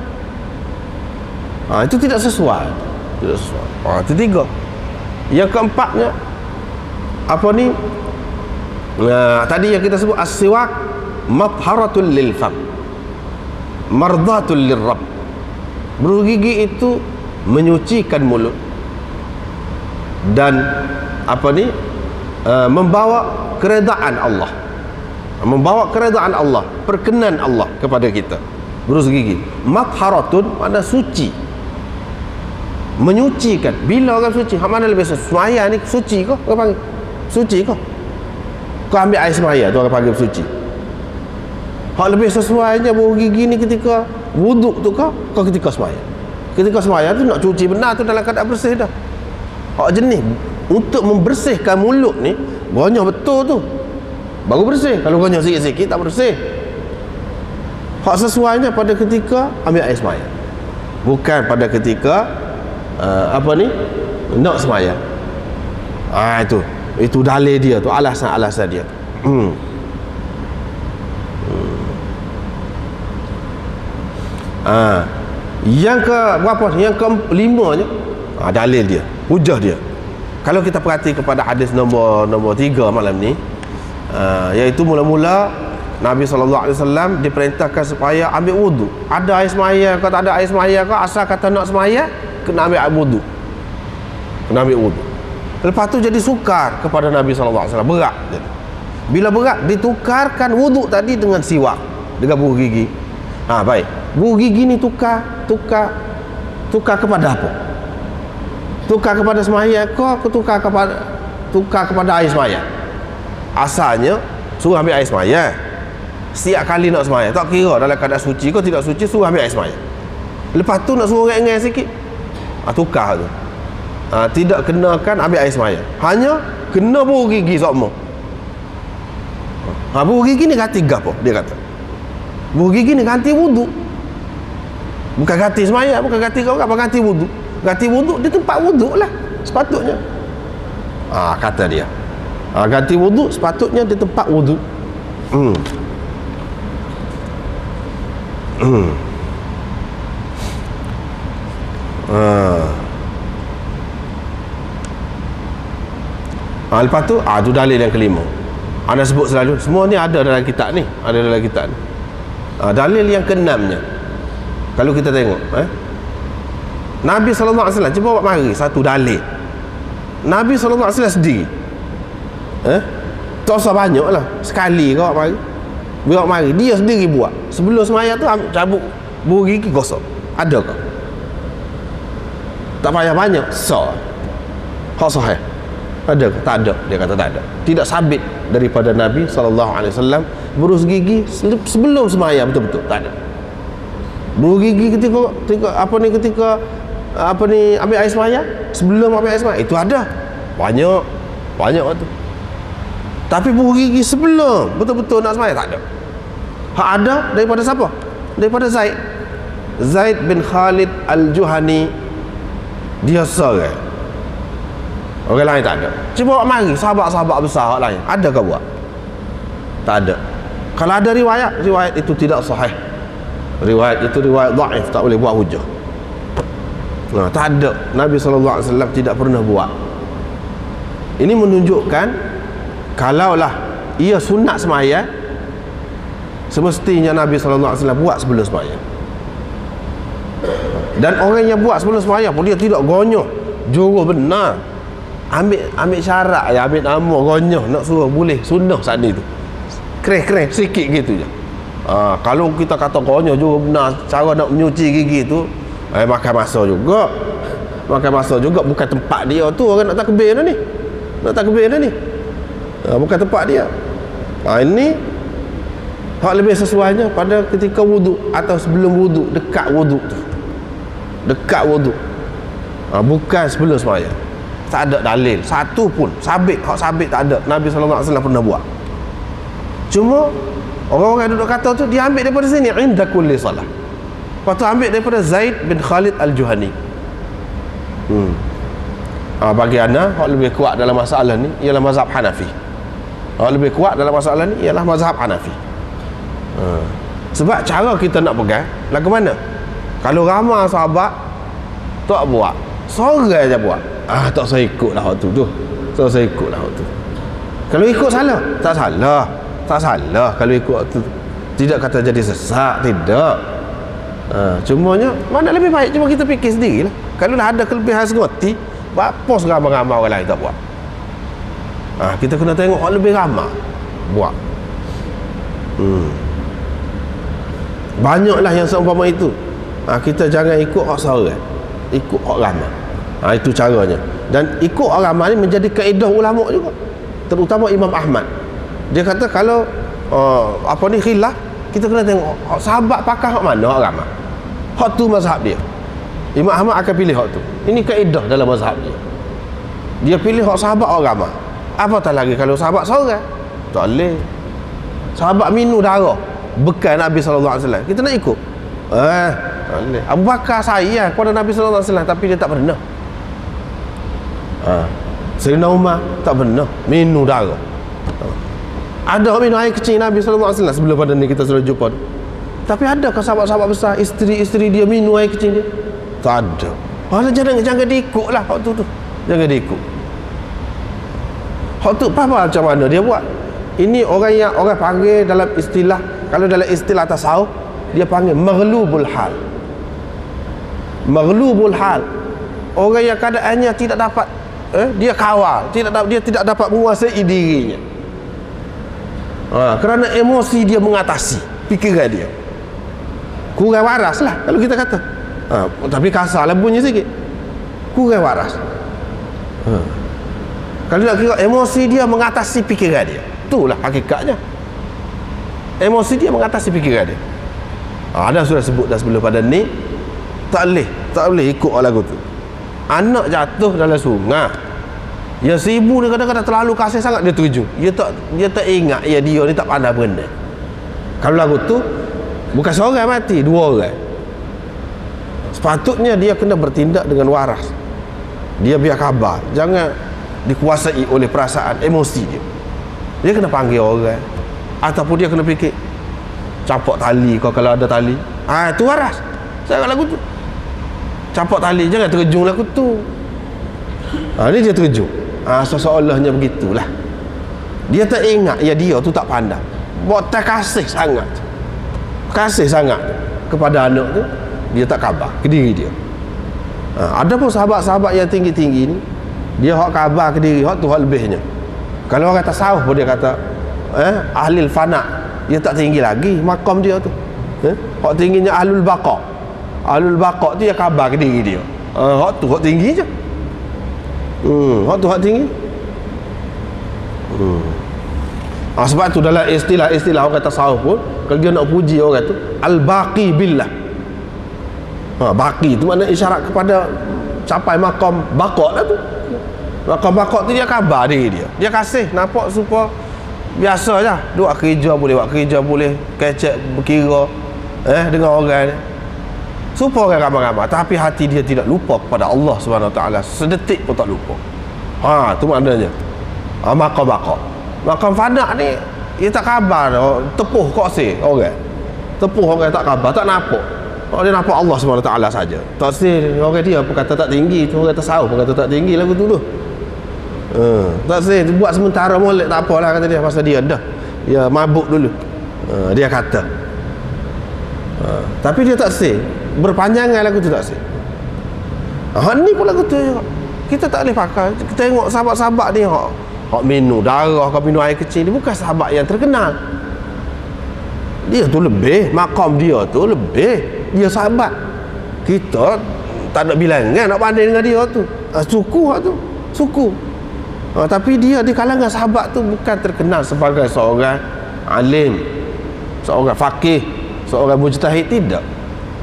Itu tidak sesuai. Itu tiga. Yang keempatnya apa ni? Tadi yang kita sebut as-siwak mathharatul lil fam, mardatul lirrabb. Berus gigi itu menyucikan mulut dan membawa keredaan Allah, perkenan Allah kepada kita. Berus gigi mathharatun makna suci, menyucikan. Bila orang suci, hak mana lebih semaya ni suci kau? Orang panggil suci kau? Kau ambil air semaya tu orang panggil suci. Hak lebih sesuainya berus gigi ni ketika wuduk tu kau ketika semaya. Ketika semaya tu nak cuci benar tu dalam keadaan bersih dah. Hak jenis untuk membersihkan mulut ni gonyah betul tu baru bersih. Kalau gonyah sikit-sikit tak bersih. Hak sesuainya pada ketika ambil air semaya, bukan pada ketika nak semaya. Itu dalil dia tu, alasan dia. Yang ke berapa? Yang ke-5 nya dalil dia, hujah dia. Kalau kita perhati kepada hadis nombor 3 malam ni, iaitu mula-mula Nabi SAW diperintahkan supaya ambil wudu. Ada air semaya ke tak ada air semaya ke, asal kata nak semaya kena ambil air wudu, kena ambil wudu. Lepas tu jadi sukar kepada Nabi SAW, berat. Bila berat ditukarkan wudu tadi dengan siwak, dengan buah gigi. Baik, buah gigi ni tukar kepada apa? Tukar kepada semaya ke tukar kepada air semaya? Asalnya suruh ambil air semaya setiap kali nak semaya, tak kira dalam keadaan suci ke tidak suci, suruh ambil air semaya. Lepas tu nak suruh ringan sikit, tukar tu. Tidak kenakan ambil air semaya, hanya kena buah gigi sama. Buah gigi ni ganti gapo? Dia kata buah gigi ni ganti wudu, bukan ganti semaya, bukan ganti kau apa, ganti wudu. Ganti wudu di tempat wudu lah sepatutnya. Kata dia, ganti wudu sepatutnya di tempat wudu. Lepas tu tu dalil yang kelima. Anda sebut selalu, semua ni ada dalam kitab ni, dalil yang keenamnya, kalau kita tengok Nabi SAW cuba buat mari satu dalil. Nabi SAW sendiri tak usah banyak lah, sekali kau buat mari, buat mari dia sendiri buat. Sebelum semaya tu cabut buah gigi gosok. Ada ke? Tak payah banyak, hak sahih. Ada ke? Tak ada. Dia kata tak ada. Tidak sabit daripada Nabi SAW berus gigi sebelum semaya betul-betul, tak ada. Berus gigi ketika ambil air semaya, sebelum ambil air semaya, itu ada banyak waktu. Tapi berus gigi sebelum betul-betul nak semaya, tak ada. Hak ada daripada siapa? Daripada Zaid bin Khalid Al-Juhani. Dia seorang, orang lain tak ada. Cuba mari sahabat-sahabat besar orang lain, ada ke buat? Tak ada. Kalau ada riwayat itu tidak sahih. Riwayat itu riwayat dhaif, tak boleh buat hujah. Tak ada. Nabi SAW tidak pernah buat. Ini menunjukkan kalaulah ia sunat semaya, semestinya Nabi SAW buat sebelum semaya. Dan orang yang buat sebelum semaya pun dia tidak gonyoh, juru benar, ambil syarat ya, ambil nama gonyoh, nak suruh boleh sunnah saat ni tu kereh sikit gitu je. Kalau kita kata gonyoh juru benar cara nak menyuci gigi tu, makan masa juga, bukan tempat dia tu. Orang nak takbir dah ni, bukan tempat dia. Ini hak lebih sesuainya pada ketika wudu atau sebelum wudu, dekat wudu, bukan sebelum semaya. Tak ada dalil satu pun sabit, hak sabit tak ada. Nabi SAW pernah buat. Cuma orang-orang duduk kata tu dia ambil daripada sini, inda kulli salah. Lepas tu ambil daripada Zaid bin Khalid Al-Juhani. Bagi anda hak lebih kuat dalam masalah ni ialah mazhab Hanafi. Hak lebih kuat dalam masalah ni ialah mazhab Hanafi. Sebab cara kita nak pegang lagu mana? Kalau ramai sahabat tak buat, seorang je buat, tak saya ikut lah waktu tu. Kalau ikut salah? Tak salah. Tak salah kalau ikut tu. Tidak kata jadi sesat, tidak. Cumanya mana lebih baik cuma kita fikir sendirilah. Kalau dah ada kelebihan segoti, apa seramai-ramai orang lain tak buat. Kita kena tengok orang lebih ramai buat. Banyaklah yang seumpama itu. Kita jangan ikut orang seorang, ikut orang ramai. Itu caranya. Dan ikut orang ramai ni menjadi kaedah ulama juga, terutama Imam Ahmad. Dia kata kalau khilaf, kita kena tengok sahabat pakar hak mana hak ramai. Hak tu mazhab dia. Imam Ahmad akan pilih hak tu. Ini kaedah dalam mazhab dia. Dia pilih hak sahabat orang ramai. Apatah lagi kalau sahabat seorang, tak boleh. Sahabat minum darah bekas Nabi SAW, kita nak ikut? Tak boleh. Abu Bakar sayang kepada Nabi SAW, tapi dia tak pernah. Sayyidina Umar tak pernah minum darah. Ada minum air kecil Nabi SAW sebelum pada ni kita sudah jumpa tu. Tapi adakah sahabat-sahabat besar isteri-isteri dia minum air kecil dia? Tak ada. Jangan diikut lah hak tu. Jangan diikut. Hak tu apa macam mana dia buat? Ini orang panggil dalam istilah, kalau dalam istilah tasawuf dia panggil maghlubul hal. Maghlubul hal. Orang yang keadaannya tidak dapat dia kawal, dia tidak dapat menguasai dirinya. Kerana emosi dia mengatasi fikiran dia. Kurang waras lah kalau kita kata. Tapi kasar lah bunyi sikit. Kurang waras. Kalau nak kira emosi dia mengatasi fikiran dia, itulah hakikatnya. Emosi dia mengatasi fikiran dia. Ada sudah sebut dah sebelum pada ni, tak boleh ikut lagu tu. Anak jatuh dalam sungai, ya si ibu ni kadang-kadang terlalu kasih sangat, dia terjun. Dia tak ingat dia ni tak pandai benda. Kalau lagu tu bukan seorang mati, dua orang. Sepatutnya dia kena bertindak dengan waras. Dia biar khabar, jangan dikuasai oleh perasaan emosi dia. Dia kena panggil orang, ataupun dia kena fikir capok tali kalau ada tali. Itu waras. Saya lagu tu capok tali, jangan terjun lagu tu. Ni dia terjun. Seolah-olahnya begitulah. Dia tak ingat dia tu tak pandai. Buat tak kasih sangat kepada anak tu, dia tak khabar ke diri dia. Ada pun sahabat-sahabat yang tinggi-tinggi ni, dia hak khabar ke diri hak tu hak lebihnya. Kalau orang tasawuf pun dia kata ahlil fana, dia tak tinggi lagi makam dia tu. Hak tingginya ahlul baqa. Ahlul baqa tu dia khabar ke diri dia. Hak tu hak tinggi je. Hak tu hak tinggi. Sebab tu dalam istilah orang tasawuf pun, kalau dia nak puji orang tu, al-baqi billah. Baqi tu makna isyarat kepada capai makam baqa lah tu. Makam baqa tu dia khabar diri dia. Dia kasih nampak supaya biasa je. Buat kerja boleh, kecek berkira dengan orang ni. Supaya orang ramai-ramai, tapi hati dia tidak lupa kepada Allah Subhanahu Wa Taala, sedetik pun tak lupa. Tu maknanya. Makam baqa. Makam fana ni dia tak khabar tepuh kosi orang. Tepuh orang tak khabar, tak nampak. Dia nampak Allah Subhanahu Wa Taala saja. Tak sih orang dia pun kata tak tinggi, tu orang tasawuf pun kata tak tinggi lagu tu. Tak sih buat sementara molek tak apalah kata dia, pasal dia dah. Dia mabuk dulu. Dia kata. Tapi dia tak sih berpanjangan lagu tu, tak sih. Ni pun lagu tu juga. Kita tak boleh pakai. Kita tengok sahabat-sahabat ni hak minum darah, kau minum air kecil, dia bukan sahabat yang terkenal. Dia tu lebih, makam dia tu lebih, dia sahabat. Kita tak ada bilangan nak banding dengan dia tu. Suku. Tapi dia di kalangan sahabat tu bukan terkenal sebagai seorang alim, seorang faqih, seorang mujtahid, tidak.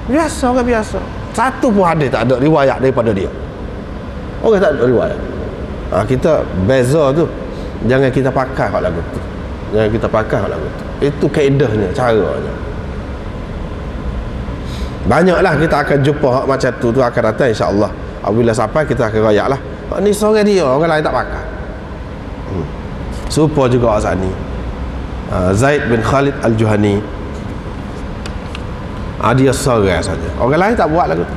Biasa, orang biasa. Satu pun hadis tak ada riwayat daripada dia. Orang tak ada riwayat. Kita beza tu, jangan kita pakai hak lagu tu. Itu kaedahnya, caranya. Banyaklah kita akan jumpa hak macam tu akan datang insya-Allah. Apabila sampai kita akan royak lah. Ni seorang dia, orang lain tak pakai. Supaya juga asal ni Zaid bin Khalid Al-Juhani, dia seorang saja, orang lain tak buat lagu tu.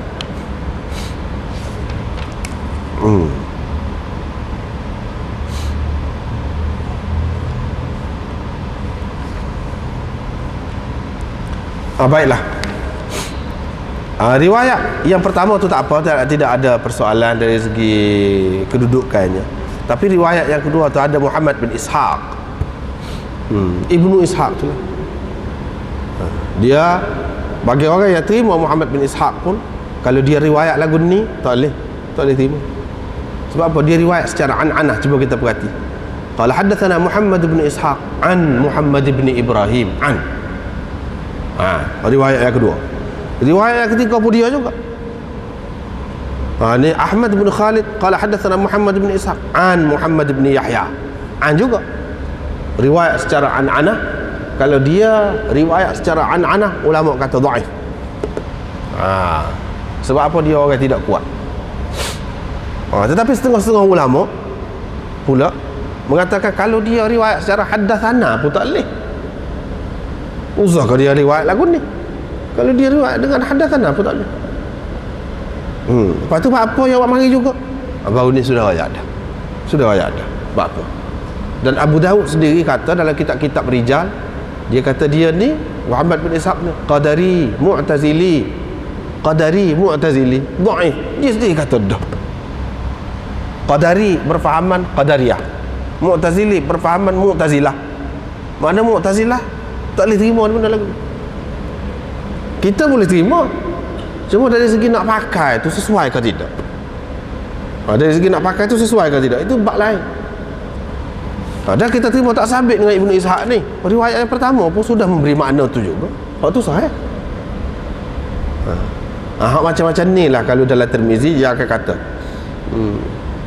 Baiklah. Riwayat yang pertama tu tak apa, tidak ada persoalan dari segi kedudukannya. Tapi riwayat yang kedua tu ada Muhammad bin Ishaq, Ibnu Ishaq tu lah. Dia bagi orang yang terima Muhammad bin Ishaq pun, kalau dia riwayat lagu ni tak boleh terima. Sebab apa? Dia riwayat secara an-anah. Cuba kita perhati. Qala haddatsana Muhammad bin Ishaq an Muhammad bin Ibrahim an. Riwayat yang kedua. Riwayat yang ketiga pun dia juga. Ni Ahmad bin Khalid qala haddatsana Muhammad bin Ishaq an Muhammad bin Yahya. An juga. Riwayat secara an-anah. Kalau dia riwayat secara an-anah, ulama kata dhaif. Sebab apa? Dia orang tidak kuat. Tetapi setengah-setengah ulama pula mengatakan kalau dia riwayat secara haddatsana pun tak boleh. Usah kalau dia riwayat lagu ni. Kalau dia riwayat dengan haddatsana pun tak boleh. Lepas tu apa yang awak mari juga? Baru ni sudah riwayat dah. Sebab apa? Dan Abu Daud sendiri kata dalam kitab-kitab rijal, dia kata dia ni Muhammad bin Ishaq ni Qadari Mu'tazili, dhaif. Dia sendiri kata dah. Qadari berfahaman Qadariyah, Mu'tazili berfahaman Mu'tazilah. Mana Mu'tazilah tak boleh terima benda lagu. Kita boleh terima, cuma dari segi nak pakai tu sesuai ke tidak. Dari segi nak pakai tu sesuai ke tidak, itu bab lain. Dan kita terima tak sabit dengan Ibnu Ishaq ni. Riwayat yang pertama pun sudah memberi makna tu juga. Hak tu sahih. Hak macam-macam ni lah kalau dalam Tirmizi dia akan kata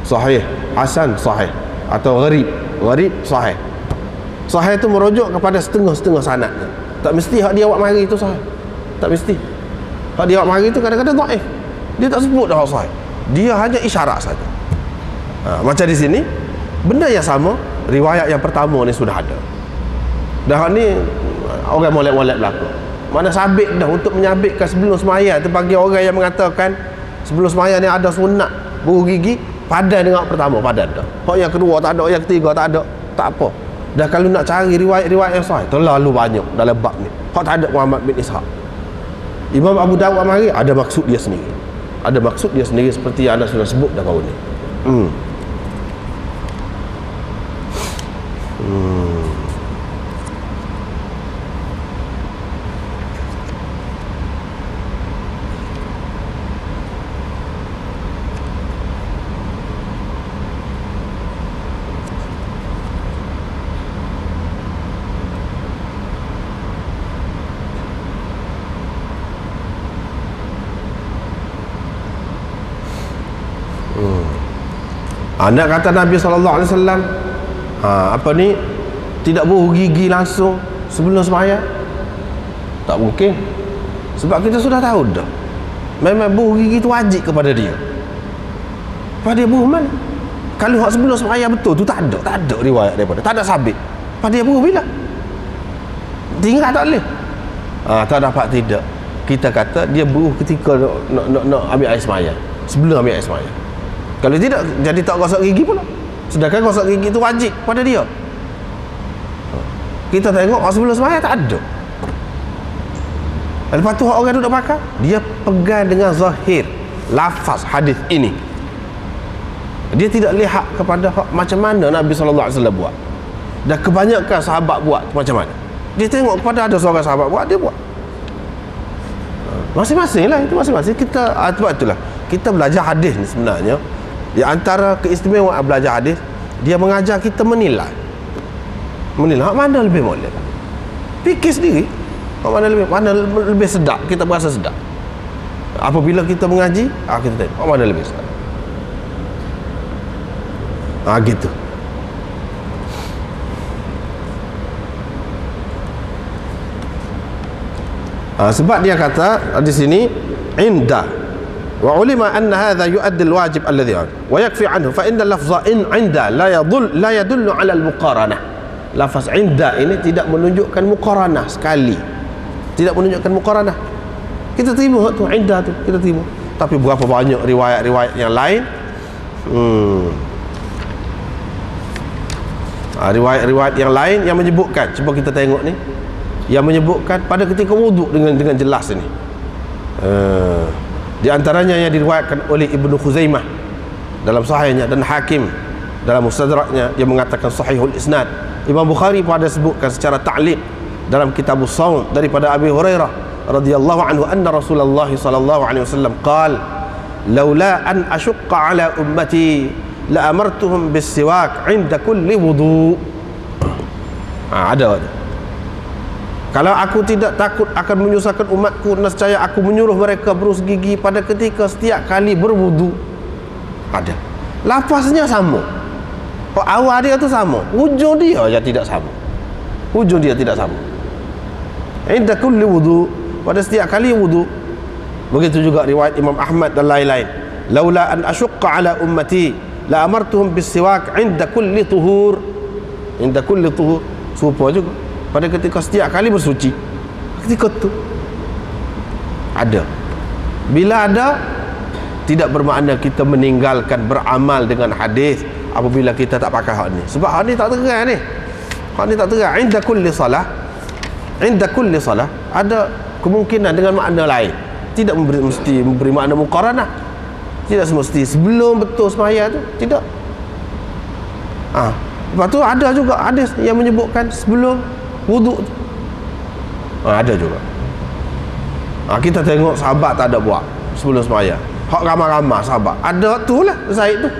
sahih, hasan sahih, atau gharib sahih. Sahih tu merujuk kepada setengah-setengah sanad. Tak mesti hak dia awak mari itu sahih. Tak mesti. Hak dia awak mari itu kadang-kadang dhaif. Dia tak sebut dah hak sahih. Dia hanya isyarat saja. Macam di sini benda yang sama, riwayat yang pertama ni sudah ada. Dah hak ni orang molek-molek belaka. Mana sabit dah untuk menyabitkan sebelum semaya tu, bagi orang yang mengatakan sebelum semaya ni ada sunat buru gigi, padan dengan pertama, padan dah. Hak yang kedua tak ada, yang ketiga tak ada, tak apa. Dah kalau nak cari riwayat-riwayat yang sahih terlalu banyak dalam bab ni. Hak tak ada Muhammad bin Ishaq. Imam Abu Dawud mari ada maksud dia sendiri. Ada maksud dia sendiri seperti yang anda sudah sebut dah baru ni. Nak kata Nabi SAW apa ni, tidak buru gigi langsung sebelum sembahyang, tak mungkin. Sebab kita sudah tahu dah, memang buru gigi itu wajib kepada dia. Pada dia buru mana? Kalau hak sebelum sembahyang betul tu tak ada riwayat daripada, tak ada sabit. Pada dia buru bila? Tinggal tak boleh. Tak dapat tidak. Kita kata dia buru ketika nak ambil air sembahyang, sebelum ambil air sembahyang. Kalau tidak, jadi tak gosok gigi pula. Sedangkan gosok gigi itu wajib pada dia. Kita tengok sebelum sembahyang tak ada. Lepas tu orang tu nak pakai, dia pegang dengan zahir lafaz hadis ini. Dia tidak lihat kepada macam mana Nabi SAW buat. Dan kebanyakan sahabat buat macam mana. Dia tengok kepada ada seorang sahabat buat, dia buat. Masing-masing lah, itu masing-masing. Kita, sebab itulah kita belajar hadis ni sebenarnya. Di antara keistimewaan belajar hadis, dia mengajar kita menilai mana lebih molek. Fikir sendiri mana lebih sedap, kita berasa sedap. Apabila kita mengaji, kita tengok mana lebih sedap. Gitu. Sebab dia kata di sini inda wa ulima anna hadha yuaddi alwajib alladhi wa yakfi anhu fa inna lafza in inda la yadullu ala almuqaranah. Lafaz inda ini tidak menunjukkan muqaranah sekali, tidak menunjukkan muqaranah. Kita terima tu inda tu, kita terima. Tapi berapa banyak riwayat-riwayat yang lain, riwayat-riwayat yang lain yang menyebutkan, cuba kita tengok ni, yang menyebutkan pada ketika wuduk dengan jelas ini. Di antaranya yang diriwayatkan oleh Ibnu Khuzaimah dalam sahihnya dan Hakim dalam Mustadraknya, yang mengatakan sahihul isnad. Imam Bukhari pada sebutkan secara ta'liq dalam kitab Shaum daripada Abi Hurairah radhiyallahu anhu anna Rasulullah sallallahu alaihi wasallam qala laula an ashqa ala ummati la amartuhum bis-siwak 'inda kulli wudu. Ada. Kalau aku tidak takut akan menyusahkan umatku, nescaya aku menyuruh mereka berus gigi pada ketika setiap kali berwudu. Ada. Lafaznya sama. Awal dia tu sama, hujung dia yang tidak sama. Hujung dia tidak sama. Inda kulli wudu, pada setiap kali wudu. Begitu juga riwayat Imam Ahmad dan lain-lain. Laula an ashqa ala ummati la amartuhum bis-siwak 'inda kulli tuhur. Inda kulli tuhur. Serupa juga pada ketika setiap kali bersuci. Ketika tu ada. Bila ada, tidak bermakna kita meninggalkan beramal dengan hadis apabila kita tak pakai hak ni. Sebab hak ni tak terang ni. Hak ni tak terang. Inda kulli salah, inda kulli salah ada kemungkinan dengan makna lain. Tidak mesti memberi makna muqaranah. Tidak semesti sebelum betul sembahyang tu, tidak. Lepas tu ada juga hadis yang menyebutkan sebelum wuduk tu. Ada juga. Kita tengok sahabat tak ada buat sebelum sembahyang. Hak ramai-ramai sahabat. Ada tu lah Zaid tu.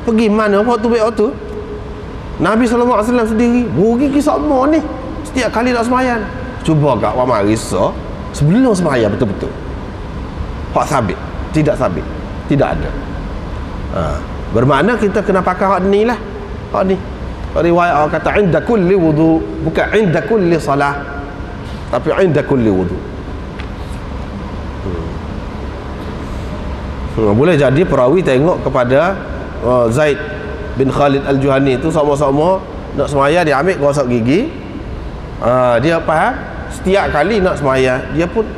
Pergi mana waktu baik waktu? Nabi SAW sendiri bergigi sama ni setiap kali nak sembahyang. Cuba kat wa marisa sebelum sembahyang betul-betul. Hak sabit, tidak sabit, tidak ada. Bermakna kita kena pakai hak ni lah. Hak ni. Riwayat orang kata inda kulli wudu, bukan inda kulli salah, tapi inda kulli wudu. Boleh jadi perawi tengok kepada Zaid bin Khalid Al-Juhani itu sama-sama nak sembahyang, dia ambil gosok gigi. Dia faham setiap kali nak sembahyang dia pun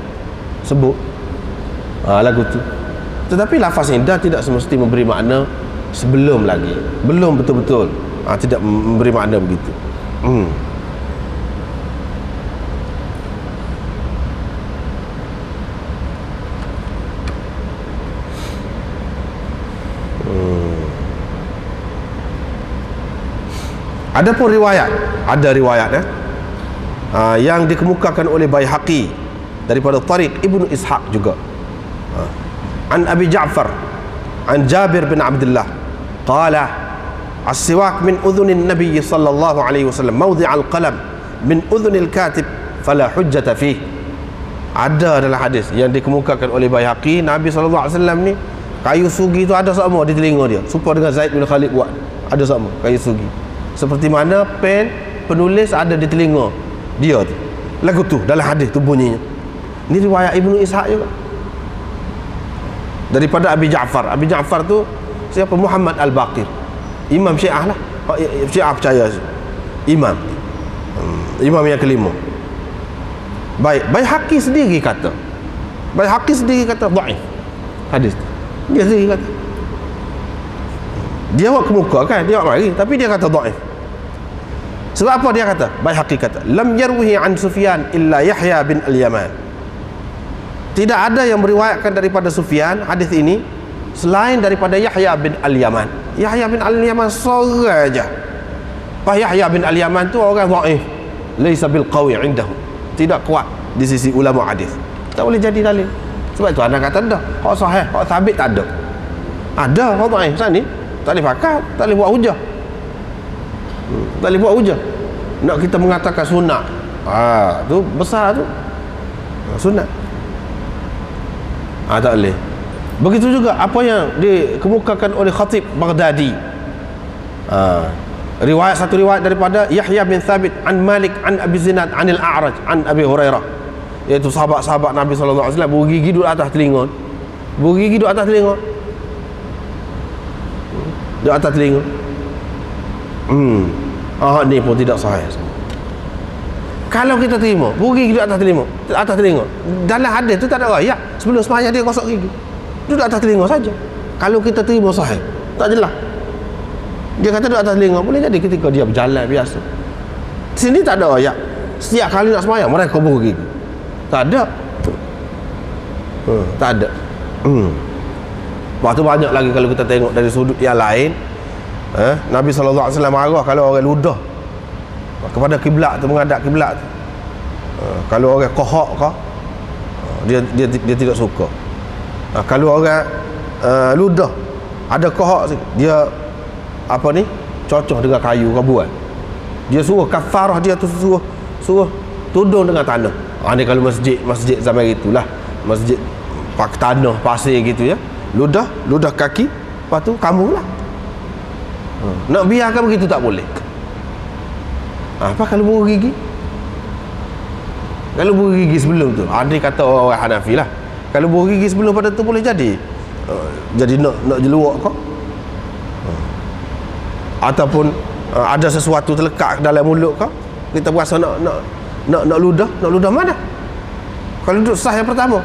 sebut lagu tu. Tetapi lafaz indah tidak semesti memberi makna sebelum lagi, belum betul-betul. Tidak memberi makna begitu. Adapun riwayat, ada riwayat yang dikemukakan oleh Baihaqi daripada Tariq Ibnu Ishaq juga. An Abi Ja'far an Jabir bin Abdullah qala as-siwak min udhunin Nabi sallallahu alaihi wasallam mawdi' al-qalam min udhunil katib fala hujjata fih. Ada dalam hadis yang dikemukakan oleh Baihaqi, Nabi sallallahu alaihi wasallam ni kayu sugi tu ada sama di telinga dia, serupa dengan Zaid bin Khalid buat, ada sama kayu sugi. Seperti mana pen penulis ada di telinga dia tu. Lagu tu dalam hadis tu bunyinya. Ini riwayat Ibnu Ishaq juga. Daripada Abi Ja'far. Abi Ja'far tu siapa? Muhammad Al-Baqir. Imam Syiah lah. Syiah percaya imam. Imam yang kelima. Baihaqi sendiri kata. Baihaqi sendiri kata dhaif hadis. Dia sendiri kata. Dia awak kemuka kan, dia awak mari, tapi dia kata dhaif. Sebab apa dia kata? Baihaqi kata, lam yarwihi an Sufyan illa Yahya bin Al-Yaman. Tidak ada yang meriwayatkan daripada Sufyan hadis ini selain daripada Yahya bin Al-Yaman. Yahya bin Al-Yaman seorang aja. Pak Yahya bin Al-Yaman tu orang dhaif. Laisa bil qawi indahu. Tidak kuat di sisi ulama hadis. Tak boleh jadi dalil. Sebab itu anda kata dah, hak sahih, hak sabit tak ada. Ada hak dhaif sana ni. Tak boleh pakai, tak boleh buat hujah. Tak boleh buat hujah. Nak kita mengatakan sunat, tu besar tu sunat, tak boleh. Begitu juga apa yang dikemukakan oleh Khatib Baghdadi, satu riwayat daripada Yahya bin Thabit an Malik an Abi Zinad an Al-A'raj an Abi Hurairah, iaitu sahabat-sahabat Nabi SAW bergigi duduk atas telinga, bergigi duduk atas telinga, di atas telinga. Ni pun tidak sahih. Kalau kita terima gigi duduk atas telinga, dalam hadis tu tak ada ayat sebelum sembahyang dia gosok gigi, duduk atas telinga saja. Kalau kita terima sahih, tak jelas. Dia kata duduk atas telinga, boleh jadi ketika dia berjalan biasa. Sini tak ada ayat setiap kali nak sembahyang mereka bubuh gigi. Tak ada. Tak ada. Lepas tu banyak lagi kalau kita tengok dari sudut yang lain. Nabi SAW marah kalau orang ludah kepada kiblat tu, menghadap kiblat tu. Kalau orang kohok ke, dia tidak suka. Kalau orang ludah ada kohok, dia apa ni, cocok dengan kayu kabuan, dia suruh kafarah, dia tu suruh tudung dengan tanah. Ni kalau masjid zaman itulah, masjid pakai tanah pasir gitu ya, ludah kaki, lepas tu kamu lah. Nak biarkan begitu tak boleh. Apa kalau bubuh gigi? Kalau bubuh gigi sebelum tu, ada kata orang Hanafi lah, kalau bubuh gigi sebelum pada tu boleh jadi nak jeluak kau, ataupun ada sesuatu terlekat dalam mulut kau, kita berasa nak ludah mana? Kalau duduk sah yang pertama,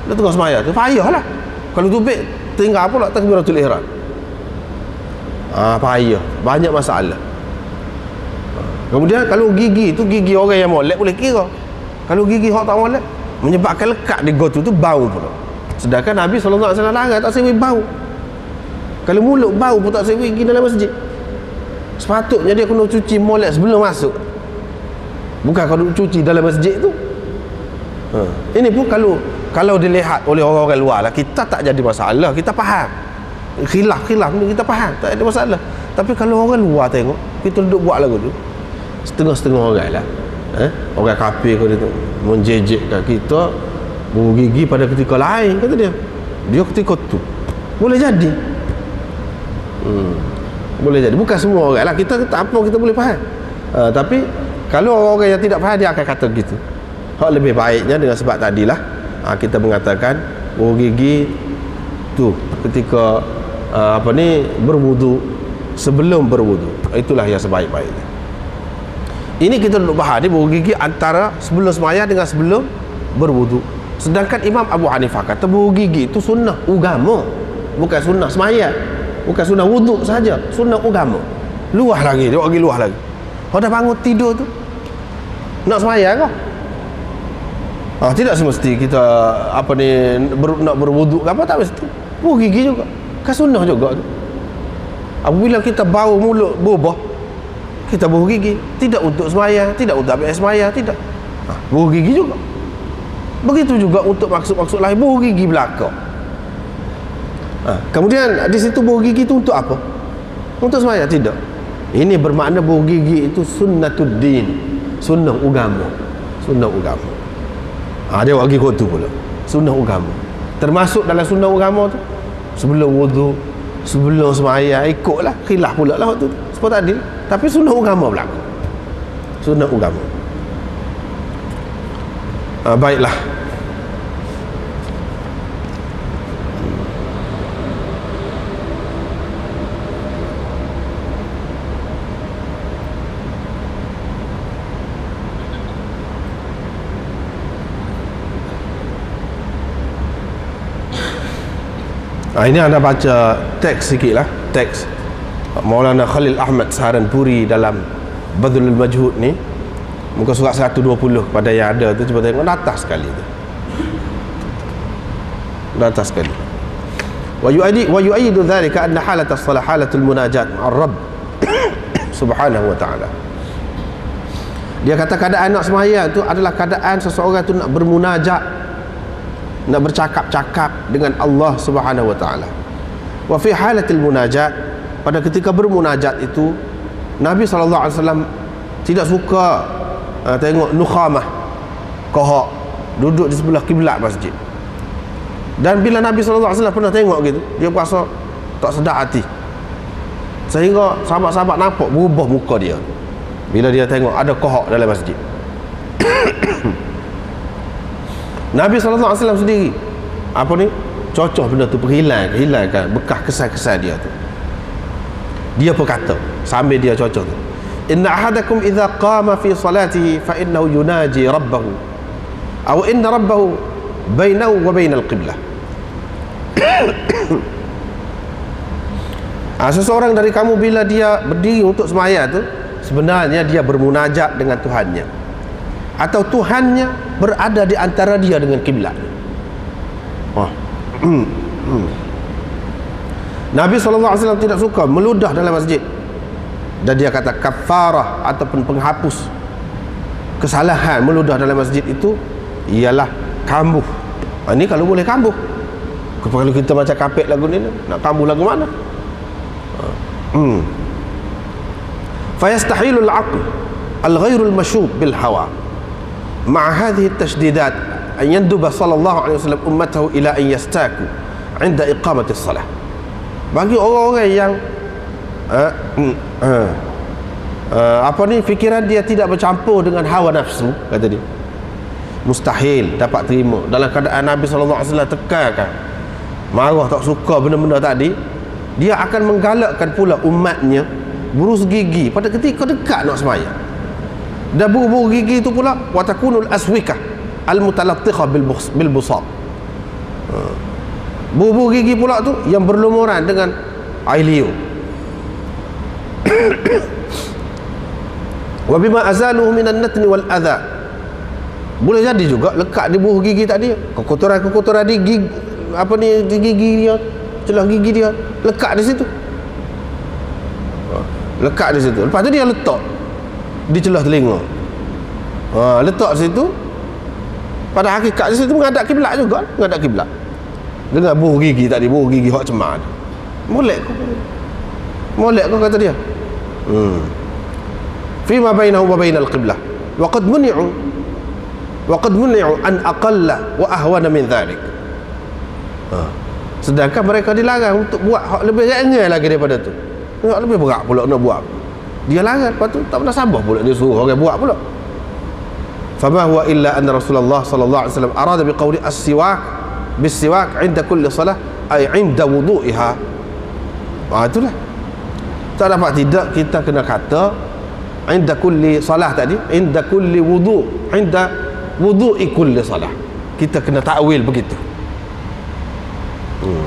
dia tengah sembahyang tu payahlah. Kalau tubik tinggal pula takbiratul ihram, payah, banyak masalah. Kemudian kalau gigi tu, gigi orang yang molek boleh kira. Kalau gigi hak tak molek, menyebabkan lekat di gotu tu bau pula. Sedangkan Nabi SAW larang tak sewi bau. Kalau mulut bau pun tak sewi pergi dalam masjid. Sepatutnya dia kena cuci molek sebelum masuk, bukan kalau cuci dalam masjid tu. Ini pun kalau dilihat oleh orang-orang luar lah, kita tak jadi masalah, kita faham. Khilaf ni kita faham, tak ada masalah. Tapi kalau orang luar tengok, kita duduk buat lagu tu, setengah-setengah orang lah, orang kafir kau dia tu menjejekkan kita bubuh gigi pada ketika lain, kata dia ketika tu boleh jadi. Boleh jadi, bukan semua orang lah, kita tak apa, kita boleh faham. Tapi kalau orang yang tidak faham, dia akan kata gitu. Hak lebih baiknya dengan sebab tadilah, kita mengatakan bubuh gigi tu ketika berwudu, sebelum berwudu, itulah yang sebaik-baiknya. Ini kita duduk bahas ni bubuh gigi antara sebelum sembahyang dengan sebelum berwudu. Sedangkan Imam Abu Hanifah kata bubuh gigi itu sunnah agama, bukan sunnah sembahyang, bukan sunnah wudu saja, sunnah agama. Luah lagi, dia bagi luah lagi. Kau dah bangun tidur tu nak sembahyang kau, tidak semesti kita nak berwudu ke apa, tak mesti. Bubuh gigi juga kan sunnah juga tu. Apabila kita bau mulut bubah, kita bubuh gigi, tidak untuk sembahyang, tidak untuk habis sembahyang, tidak. Bubuh gigi juga. Begitu juga untuk maksud-maksud lain, bubuh gigi belaka. Kemudian di situ bubuh gigi itu untuk apa? Untuk sembahyang? Tidak. Ini bermakna bubuh gigi itu sunnatuddin, sunnah agama, sunnah agama. Dia bagi kau tu pula, sunnah agama. Termasuk dalam sunnah agama tu, sebelum wudu, sebelum sembahyang, ikutlah, khilaf pula lah waktu tu, sebab tadi. Tapi sunnah agama berlaku, sunnah agama. Baiklah. Ini anda baca teks sikit lah, teks Maulana Khalil Ahmad Saharanpuri dalam Badlul Majhud ni, muka surat 120 pada yang ada tu, cuba tengok atas sekali tu, atas sekali. Wa yu'ayyidu dhalika anna halat as-salah halatul munajat ma'ar-rabb subhanahu wa ta'ala. Dia kata keadaan nak sembahyang tu adalah keadaan seseorang tu nak bermunajat, nak bercakap-cakap dengan Allah Subhanahu wa taala. Wa fi halatil munajat, pada ketika bermunajat itu Nabi sallallahu alaihi wasallam tidak suka tengok nukhamah, kohok duduk di sebelah kiblat masjid. Dan bila Nabi sallallahu alaihi wasallam pernah tengok gitu, dia rasa tak sedap hati, sehingga sahabat-sahabat nampak berubah muka dia bila dia tengok ada kohok dalam masjid. Nabi SAW sendiri cocok benda tu, hilangkan bekas kesan-kesan dia tu. Dia berkata sambil dia cocok tu, inna ahadakum idza qama fi salatihi fa innahu yunaji rabbahu aw inna rabbahu bainahu wa bainal qiblah. Seseorang dari kamu bila dia berdiri untuk sembahyang tu, sebenarnya dia bermunajat dengan Tuhannya. atau Tuhannya berada di antara dia dengan kiblat. Nabi SAW tidak suka meludah dalam masjid, dan dia kata kafarah ataupun penghapus kesalahan meludah dalam masjid itu ialah kambuh. Ini kalau boleh kambuh. Kalau kita baca kapek lagu ni, nak kambuh lagu mana? Fayastahilul aql al-ghairul masyub bil hawa ma'a hadhihi at-tashdidat an yanduba sallallahu alaihi wasallam ummatahu ila an yastaku 'inda iqamati as-salah. Bagi orang-orang yang fikiran dia tidak bercampur dengan hawa nafsu, kata dia, mustahil dapat terima dalam keadaan Nabi SAW tekankan, marah, tak suka benda-benda tadi. Dia akan menggalakkan pula umatnya berus gigi pada ketika dekat nak sembahyang. Dan buru-buru gigi itu pula watakunul aswikah al-mutalattikhah bil busat. Buru-buru gigi pula tu yang berlumuran dengan air liur. Wa bima azaluhu minan natni wal adha. Boleh jadi juga lekat di buah gigi tadi, kekotoran-kekotoran di gigi, di gigi dia, celah gigi dia lekat di situ. Lekat di situ. Lepas tu dia letak di celah telinga. Letak di situ. Pada hakikat di situ menghadap kiblat juga, menghadap kiblat. Dengan buah gigi tadi, buah gigi hak cemar. Molek kau kata dia. Fima bainahu wa bainal qiblah wa qad muni'u an aqalla wa ahwana min dhalik. Sedangkan mereka dilarang untuk buat hak lebih ringan lagi daripada tu. Hak lebih berat pula nak buat. Dia larang, lepas tu tak pernah sabar pula dia suruh orang buat pula. Fama huwa illa anna Rasulullah sallallahu alaihi wasallam arada biqawli as-siwak bis-siwak 'inda kulli salah ay 'inda wudu'iha. Itulah. Tak dapat tidak kita kena kata inda kulli salah tadi, inda kulli wudu, inda wudu'i kulli salah. Kita kena takwil begitu.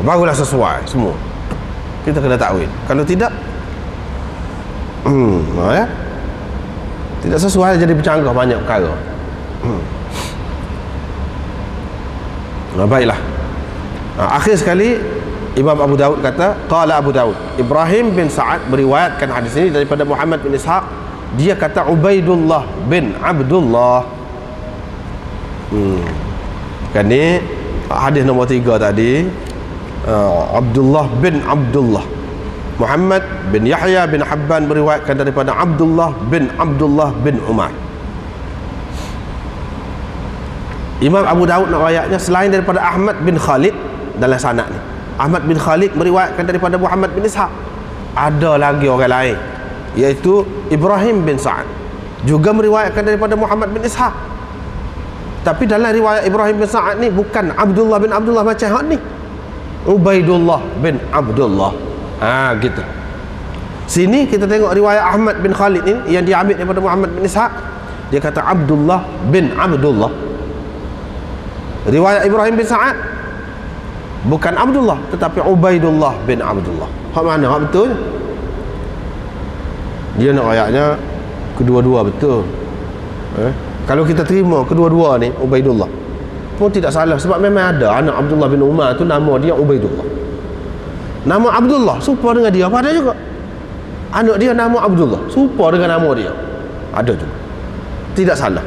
Barulah sesuai semua. Kita kena takwil. Kalau tidak ya, tidak sesuai, jadi bercanggah banyak perkara. Baiklah. Akhir sekali Imam Abu Daud kata, qala Abu Daud, Ibrahim bin Sa'ad meriwayatkan hadis ini daripada Muhammad bin Ishaq. Dia kata Ubaidullah bin Abdullah. Kan ni hadis nombor 3 tadi. Abdullah bin Abdullah. Muhammad bin Yahya bin Habban meriwayatkan daripada Abdullah bin Umar. Imam Abu Daud nak riwayatnya selain daripada Ahmad bin Khalid dalam sanad ni. Ahmad bin Khalid meriwayatkan daripada Muhammad bin Ishaq. Ada lagi orang lain, iaitu Ibrahim bin Sa'ad juga meriwayatkan daripada Muhammad bin Ishaq. Tapi dalam riwayat Ibrahim bin Sa'ad ni bukan Abdullah bin Abdullah macam hak ni, Ubaidullah bin Abdullah. Gitu. Sini kita tengok riwayat Ahmad bin Khalid ni yang diambil daripada Muhammad bin Ishaq. Dia kata Abdullah bin Abdullah. Riwayat Ibrahim bin Sa'ad bukan Abdullah tetapi Ubaidullah bin Abdullah. Hak mana hak betul? Dia nak ayatnya kedua-dua betul. Kalau kita terima kedua-dua ni Ubaidullah pun tidak salah, sebab memang ada anak Abdullah bin Umar tu nama dia Ubaidullah. Nama Abdullah serupa dengan dia, apa ada juga. Anak dia nama Abdullah serupa dengan nama dia, ada juga. Tidak salah.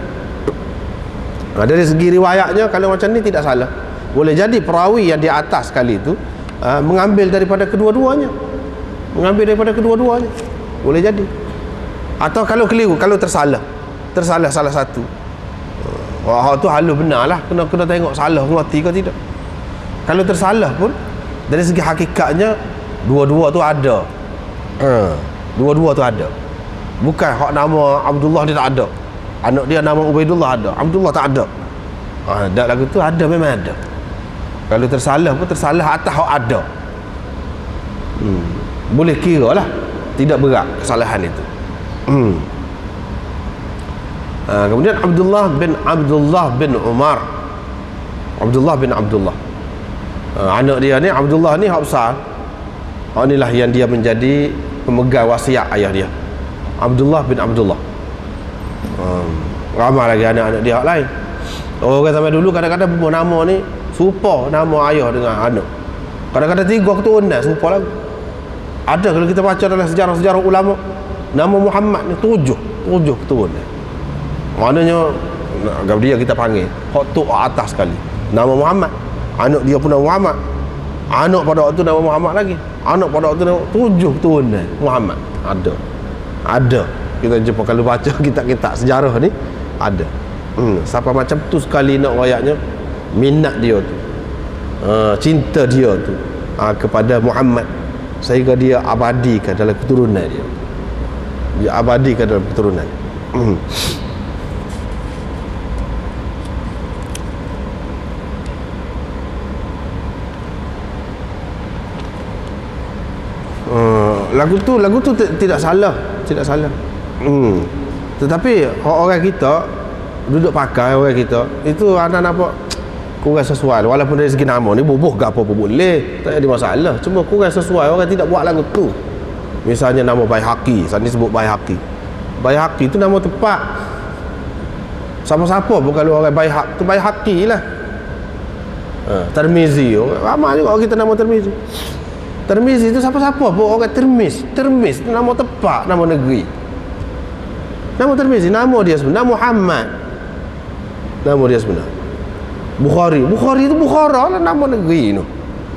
Dari segi riwayatnya kalau macam ni tidak salah. Boleh jadi perawi yang di atas sekali itu mengambil daripada kedua-duanya. Boleh jadi. Atau kalau keliru, kalau tersalah salah satu, tu halus benar lah. Kena tengok salah mengerti ke tidak. Kalau tersalah pun dari segi hakikatnya dua-dua tu ada. Dua-dua tu ada. Bukan hak nama Abdullah dia tak ada, anak dia nama Ubaidullah ada, Abdullah tak ada. Tak lagu tu ada, memang ada. Kalau tersalah pun tersalah atas hak ada. Boleh kira lah tidak berat kesalahan itu. Kemudian Abdullah bin Umar. Abdullah bin Abdullah, anak dia ni Abdullah ni hak besar. Inilah yang dia menjadi pemegang wasiat ayah dia, Abdullah bin Abdullah. Ramai lagi anak-anak dia hak lain. Orang sampai dulu kadang-kadang nama ni serupa nama ayah dengan anak. Kadang-kadang 3 keturunan serupa lagu. Ada kalau kita baca dalam sejarah-sejarah ulama, nama Muhammad ni 7 keturunan. Maknanya dia kita panggil hak tu atas sekali. Nama Muhammad, anak dia pun nama Muhammad. Anak pada waktu nama Muhammad lagi. Anak pada waktu nama 7 keturunan Muhammad. Ada. Kita jumpa kalau baca kitab-kitab sejarah ni ada. Siapa macam tu sekali nak rakyatnya minat dia tu, cinta dia tu kepada Muhammad, sehingga dia abadikan dalam keturunan dia abadikan dalam keturunan. Lagu tu tidak salah. Tetapi orang kita duduk pakai, orang kita itu anak nampak kurang sesuai. Walaupun dari segi nama ni bubuh ke apa boleh, tak ada masalah, cuma kurang sesuai. Orang tidak buat lagu tu. Misalnya nama Baihaqi, saat ni sebut Baihaqi tu nama tepat. Siapa-siapa pun kalau orang Baihaq tu Baihaqi lah. Tirmizi, ramai juga orang kita nama Tirmizi. Tirmizi tu siapa-siapa pun orang Tirmiz tu nama tepat, nama negeri. Nama Tirmizi, nama dia sebenar Muhammad. Nama dia sebenar Bukhari tu Bukhara lah, nama negeri tu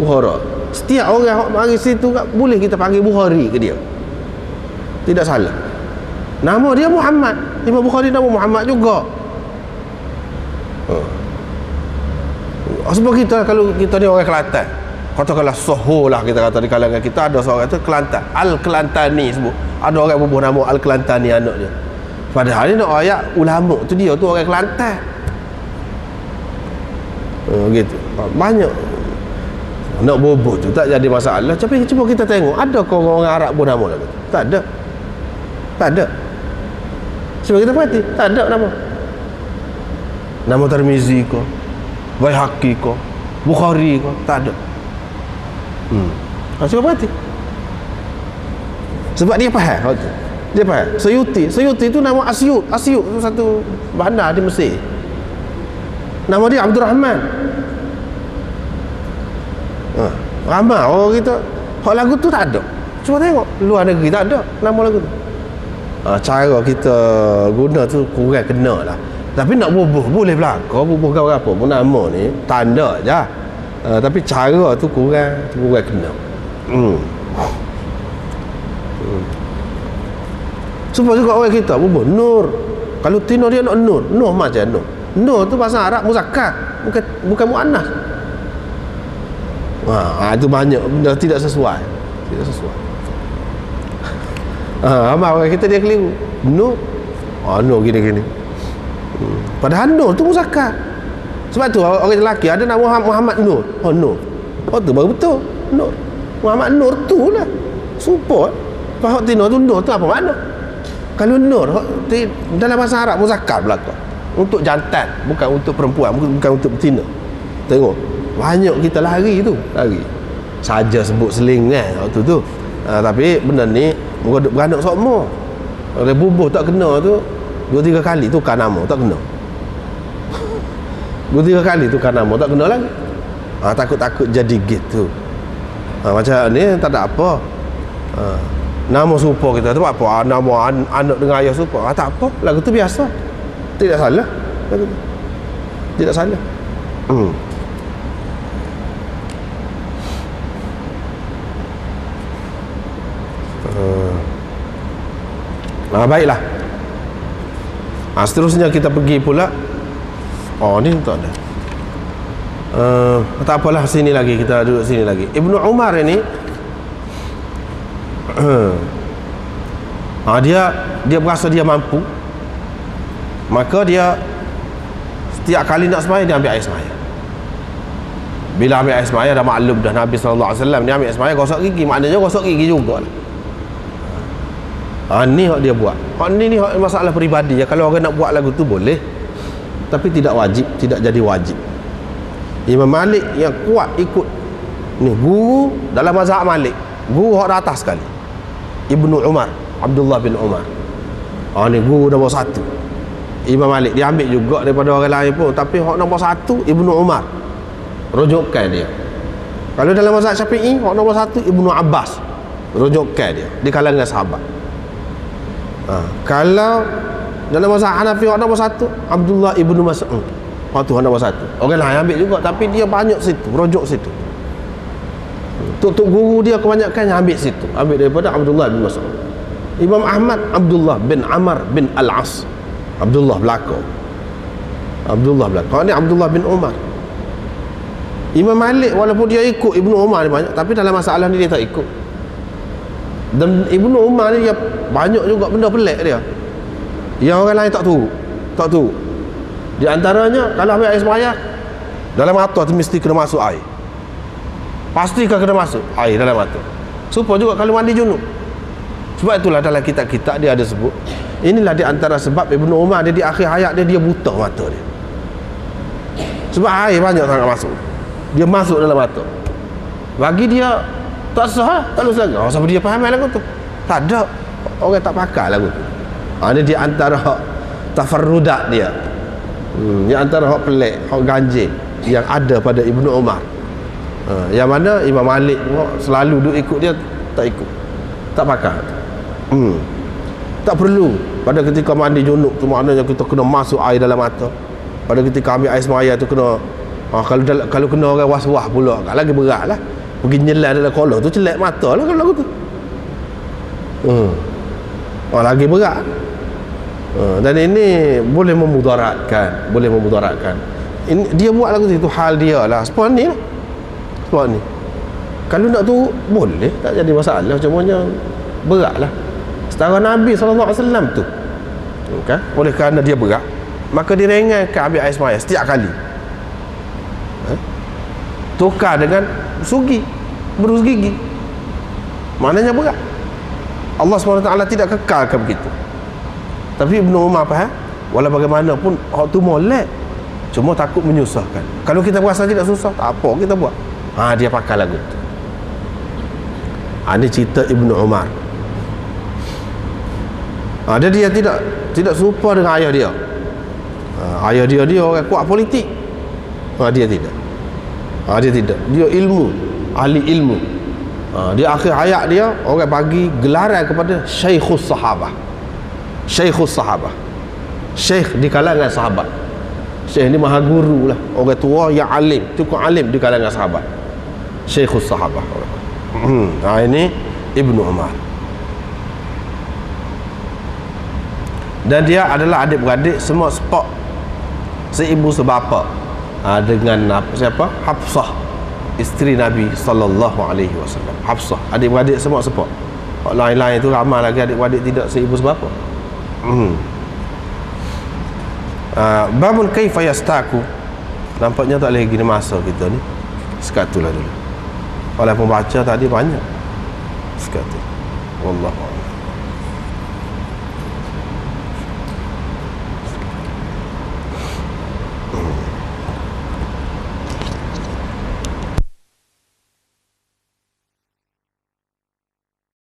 Bukhara. Setiap orang yang mari situ boleh kita panggil Bukhari ke dia, tidak salah. Nama dia Muhammad. Imam Bukhari nama Muhammad juga. Sebab kita, kalau kita ni orang Kelantan, katakanlah Soho lah, kita kata di kalangan kita ada seorang tu Kelantan, Al-Kelantani sebut. Ada orang bubuh nama Al-Kelantani anak dia. Padahal ni nak ayat ulama tu dia tu orang Kelantan. Gitu. Banyak nak bubuh tu tak jadi masalah. Tapi cuba kita tengok, ada ke orang Arab pun nama lagu tu? Tak ada. Cuba kita perhati, tak ada nama Tirmizi ke, Baihaqi ke, Bukhari ke, tak ada. Cuba perhati. Sebab dia faham. Suyuti tu nama Asyut tu satu bandar di Mesir. Nama dia Abdul Rahman. Ramai orang kita hak lagu tu tak ada. Cuba tengok luar negeri tak ada nama lagu tu. Cara kita guna tu kurang kena lah. Tapi nak bubuh boleh belaka, bubuh kau apa pun nama ni tanda je. Tapi cara tu kurang kena. Supaya juga orang kita bubuh Nur. Kalau Tino dia nak Nur macam Nur. Nur tu bahasa Arab muzakkar, bukan muannas. Itu banyak benda tidak sesuai. Amal orang kita dia keliru. Nur gini. Padahal Nur tu muzakkar. Sebab tu orang lelaki ada nama Muhammad Nur. Nur. Tu baru betul. Nur. Muhammad Nur tu lah. Support. Faham Tino tu Nur tu apa makna? Kalau Nur dalam bahasa Arab muzakkar belaka. Untuk jantan, bukan untuk perempuan, bukan untuk betina. Tengok, banyak kita lari saja sebut seling kan waktu tu. Tapi benda ni beranak semua. Kalau bubuh tak kena tu 2-3 kali tukar nama tak kena. 2-3 kali tukar nama tak kena lagi. Takut-takut jadi gitu. Macam ni tak ada apa. Nama serupa kita tu apa? Nama anak dengan ayah serupa. Tak apa, lagu tu biasa. Tidak salah. Baiklah. Seterusnya kita pergi pula. Ni tak ada. Tak apalah, sini lagi, kita duduk sini lagi. Ibnu Umar ini dia berasa dia mampu, maka dia setiap kali nak sembahyang dia ambil air sembahyang. Bila ambil air sembahyang dah maklum dah Nabi SAW dia ambil air sembahyang gosok gigi, maknanya gosok gigi juga lah. Ni hak dia buat. Ni hak masalah peribadi ya. Kalau orang nak buat lagu tu boleh, tapi tidak wajib, tidak jadi wajib. Imam Malik yang kuat ikut ni guru dalam mazhab Malik, guru hak atas sekali, Ibnu Umar, Abdullah bin Umar. Ni guru nombor 1. Imam Malik dia ambil juga daripada orang lain pun, tapi hak nombor satu Ibnu Umar, rujukan dia. Kalau dalam mazhab Syafi'i, hak nombor satu Ibnu Abbas, rujukan dia di kalangan sahabat. Kalau dalam mazhab Hanafi, hak nombor satu Abdullah Ibnu Mas'ud, hak tu hak nombor satu. Orang lain ambil juga, tapi dia banyak situ, rujuk situ. Tok guru dia kebanyakan ambil situ, ambil daripada Abdullah bin Mas'ud. Imam Ahmad, Abdullah bin Amr bin Al-As, Abdullah belakang. Ni Abdullah bin Umar. Imam Malik walaupun dia ikut Ibnu Umar ni banyak, tapi dalam masalah ni dia tak ikut. Dan Ibnu Umar ni dia banyak juga benda pelik dia, yang orang lain tak tahu. Di antaranya, kalau ambil air sembahyang, dalam mata tu mesti kena masuk air. Pastikan kena masuk air dalam mata. Supaya juga kalau mandi junub. Sebab itulah dalam kitab-kitab dia ada sebut, inilah di antara sebab Ibnu Umar dia di akhir hayat dia buta mata dia. Sebab air banyak sangat masuk. Dia masuk dalam mata. Bagi dia tak sah, tak lulus lagi. Sebab dia faham lagu tu. Tak ada orang tak pakai lagu tu. Ini di antara hak tafarrudat dia. Di antara hak pelik, hak ganjil yang ada pada Ibnu Umar. Yang mana Imam Malik selalu duk ikut dia, tak ikut, tak pakai. Tak perlu pada ketika mandi junub tu, maknanya kita kena masuk air dalam mata. Pada ketika ambil air semaya tu kena kalau kena orang was-was pula, lagi berat lah. Pergi nyelam dalam kolam tu, celak mata lah kalau lagu tu. Lagi berat. Dan ini boleh memudaratkan. Ini, dia buat lagu tu, hal dia lah. Sebab ni lah. Sebab ni, kalau nak tu boleh, tak jadi masalah. Cumanya berat lah. Setara Nabi SAW tu, okay? Oleh kerana dia berat, maka direngankan ambil air semaya setiap kali. Tukar dengan berus gigi, maknanya berat. Allah SWT tidak kekalkan begitu. Tapi Ibnu Umar faham, walau bagaimanapun hak tu molek, cuma takut menyusahkan. Kalau kita rasa tidak susah, tak apa, kita buat. Dia pakai lagu tu. Ini cerita Ibnu Umar. Dia tidak serupa dengan ayah dia. Ayah dia orang kuat politik. Dia tidak. Dia ilmu, ahli ilmu. Di akhir hayat dia, orang bagi gelaran kepada Syekhus Sahabah. Syekh di kalangan sahabat. Syekh ni maha guru lah, orang tua yang alim, cukup alim di kalangan sahabat. Syekhus Sahabah. Ini Ibnu Umar. Dan dia adalah adik-beradik semua sepak, seibu sebapa, dengan siapa? Hafsah, isteri Nabi SAW. Hafsah, adik-beradik semua sepak. Lain-lain tu ramai lagi adik-beradik tidak seibu sebapa. Babun kaifa yastaku. Nampaknya tak lagi masa kita ni. Sekatulah dulu. Oleh pembaca tadi banyak. Sekatu. Wallahu a'lam.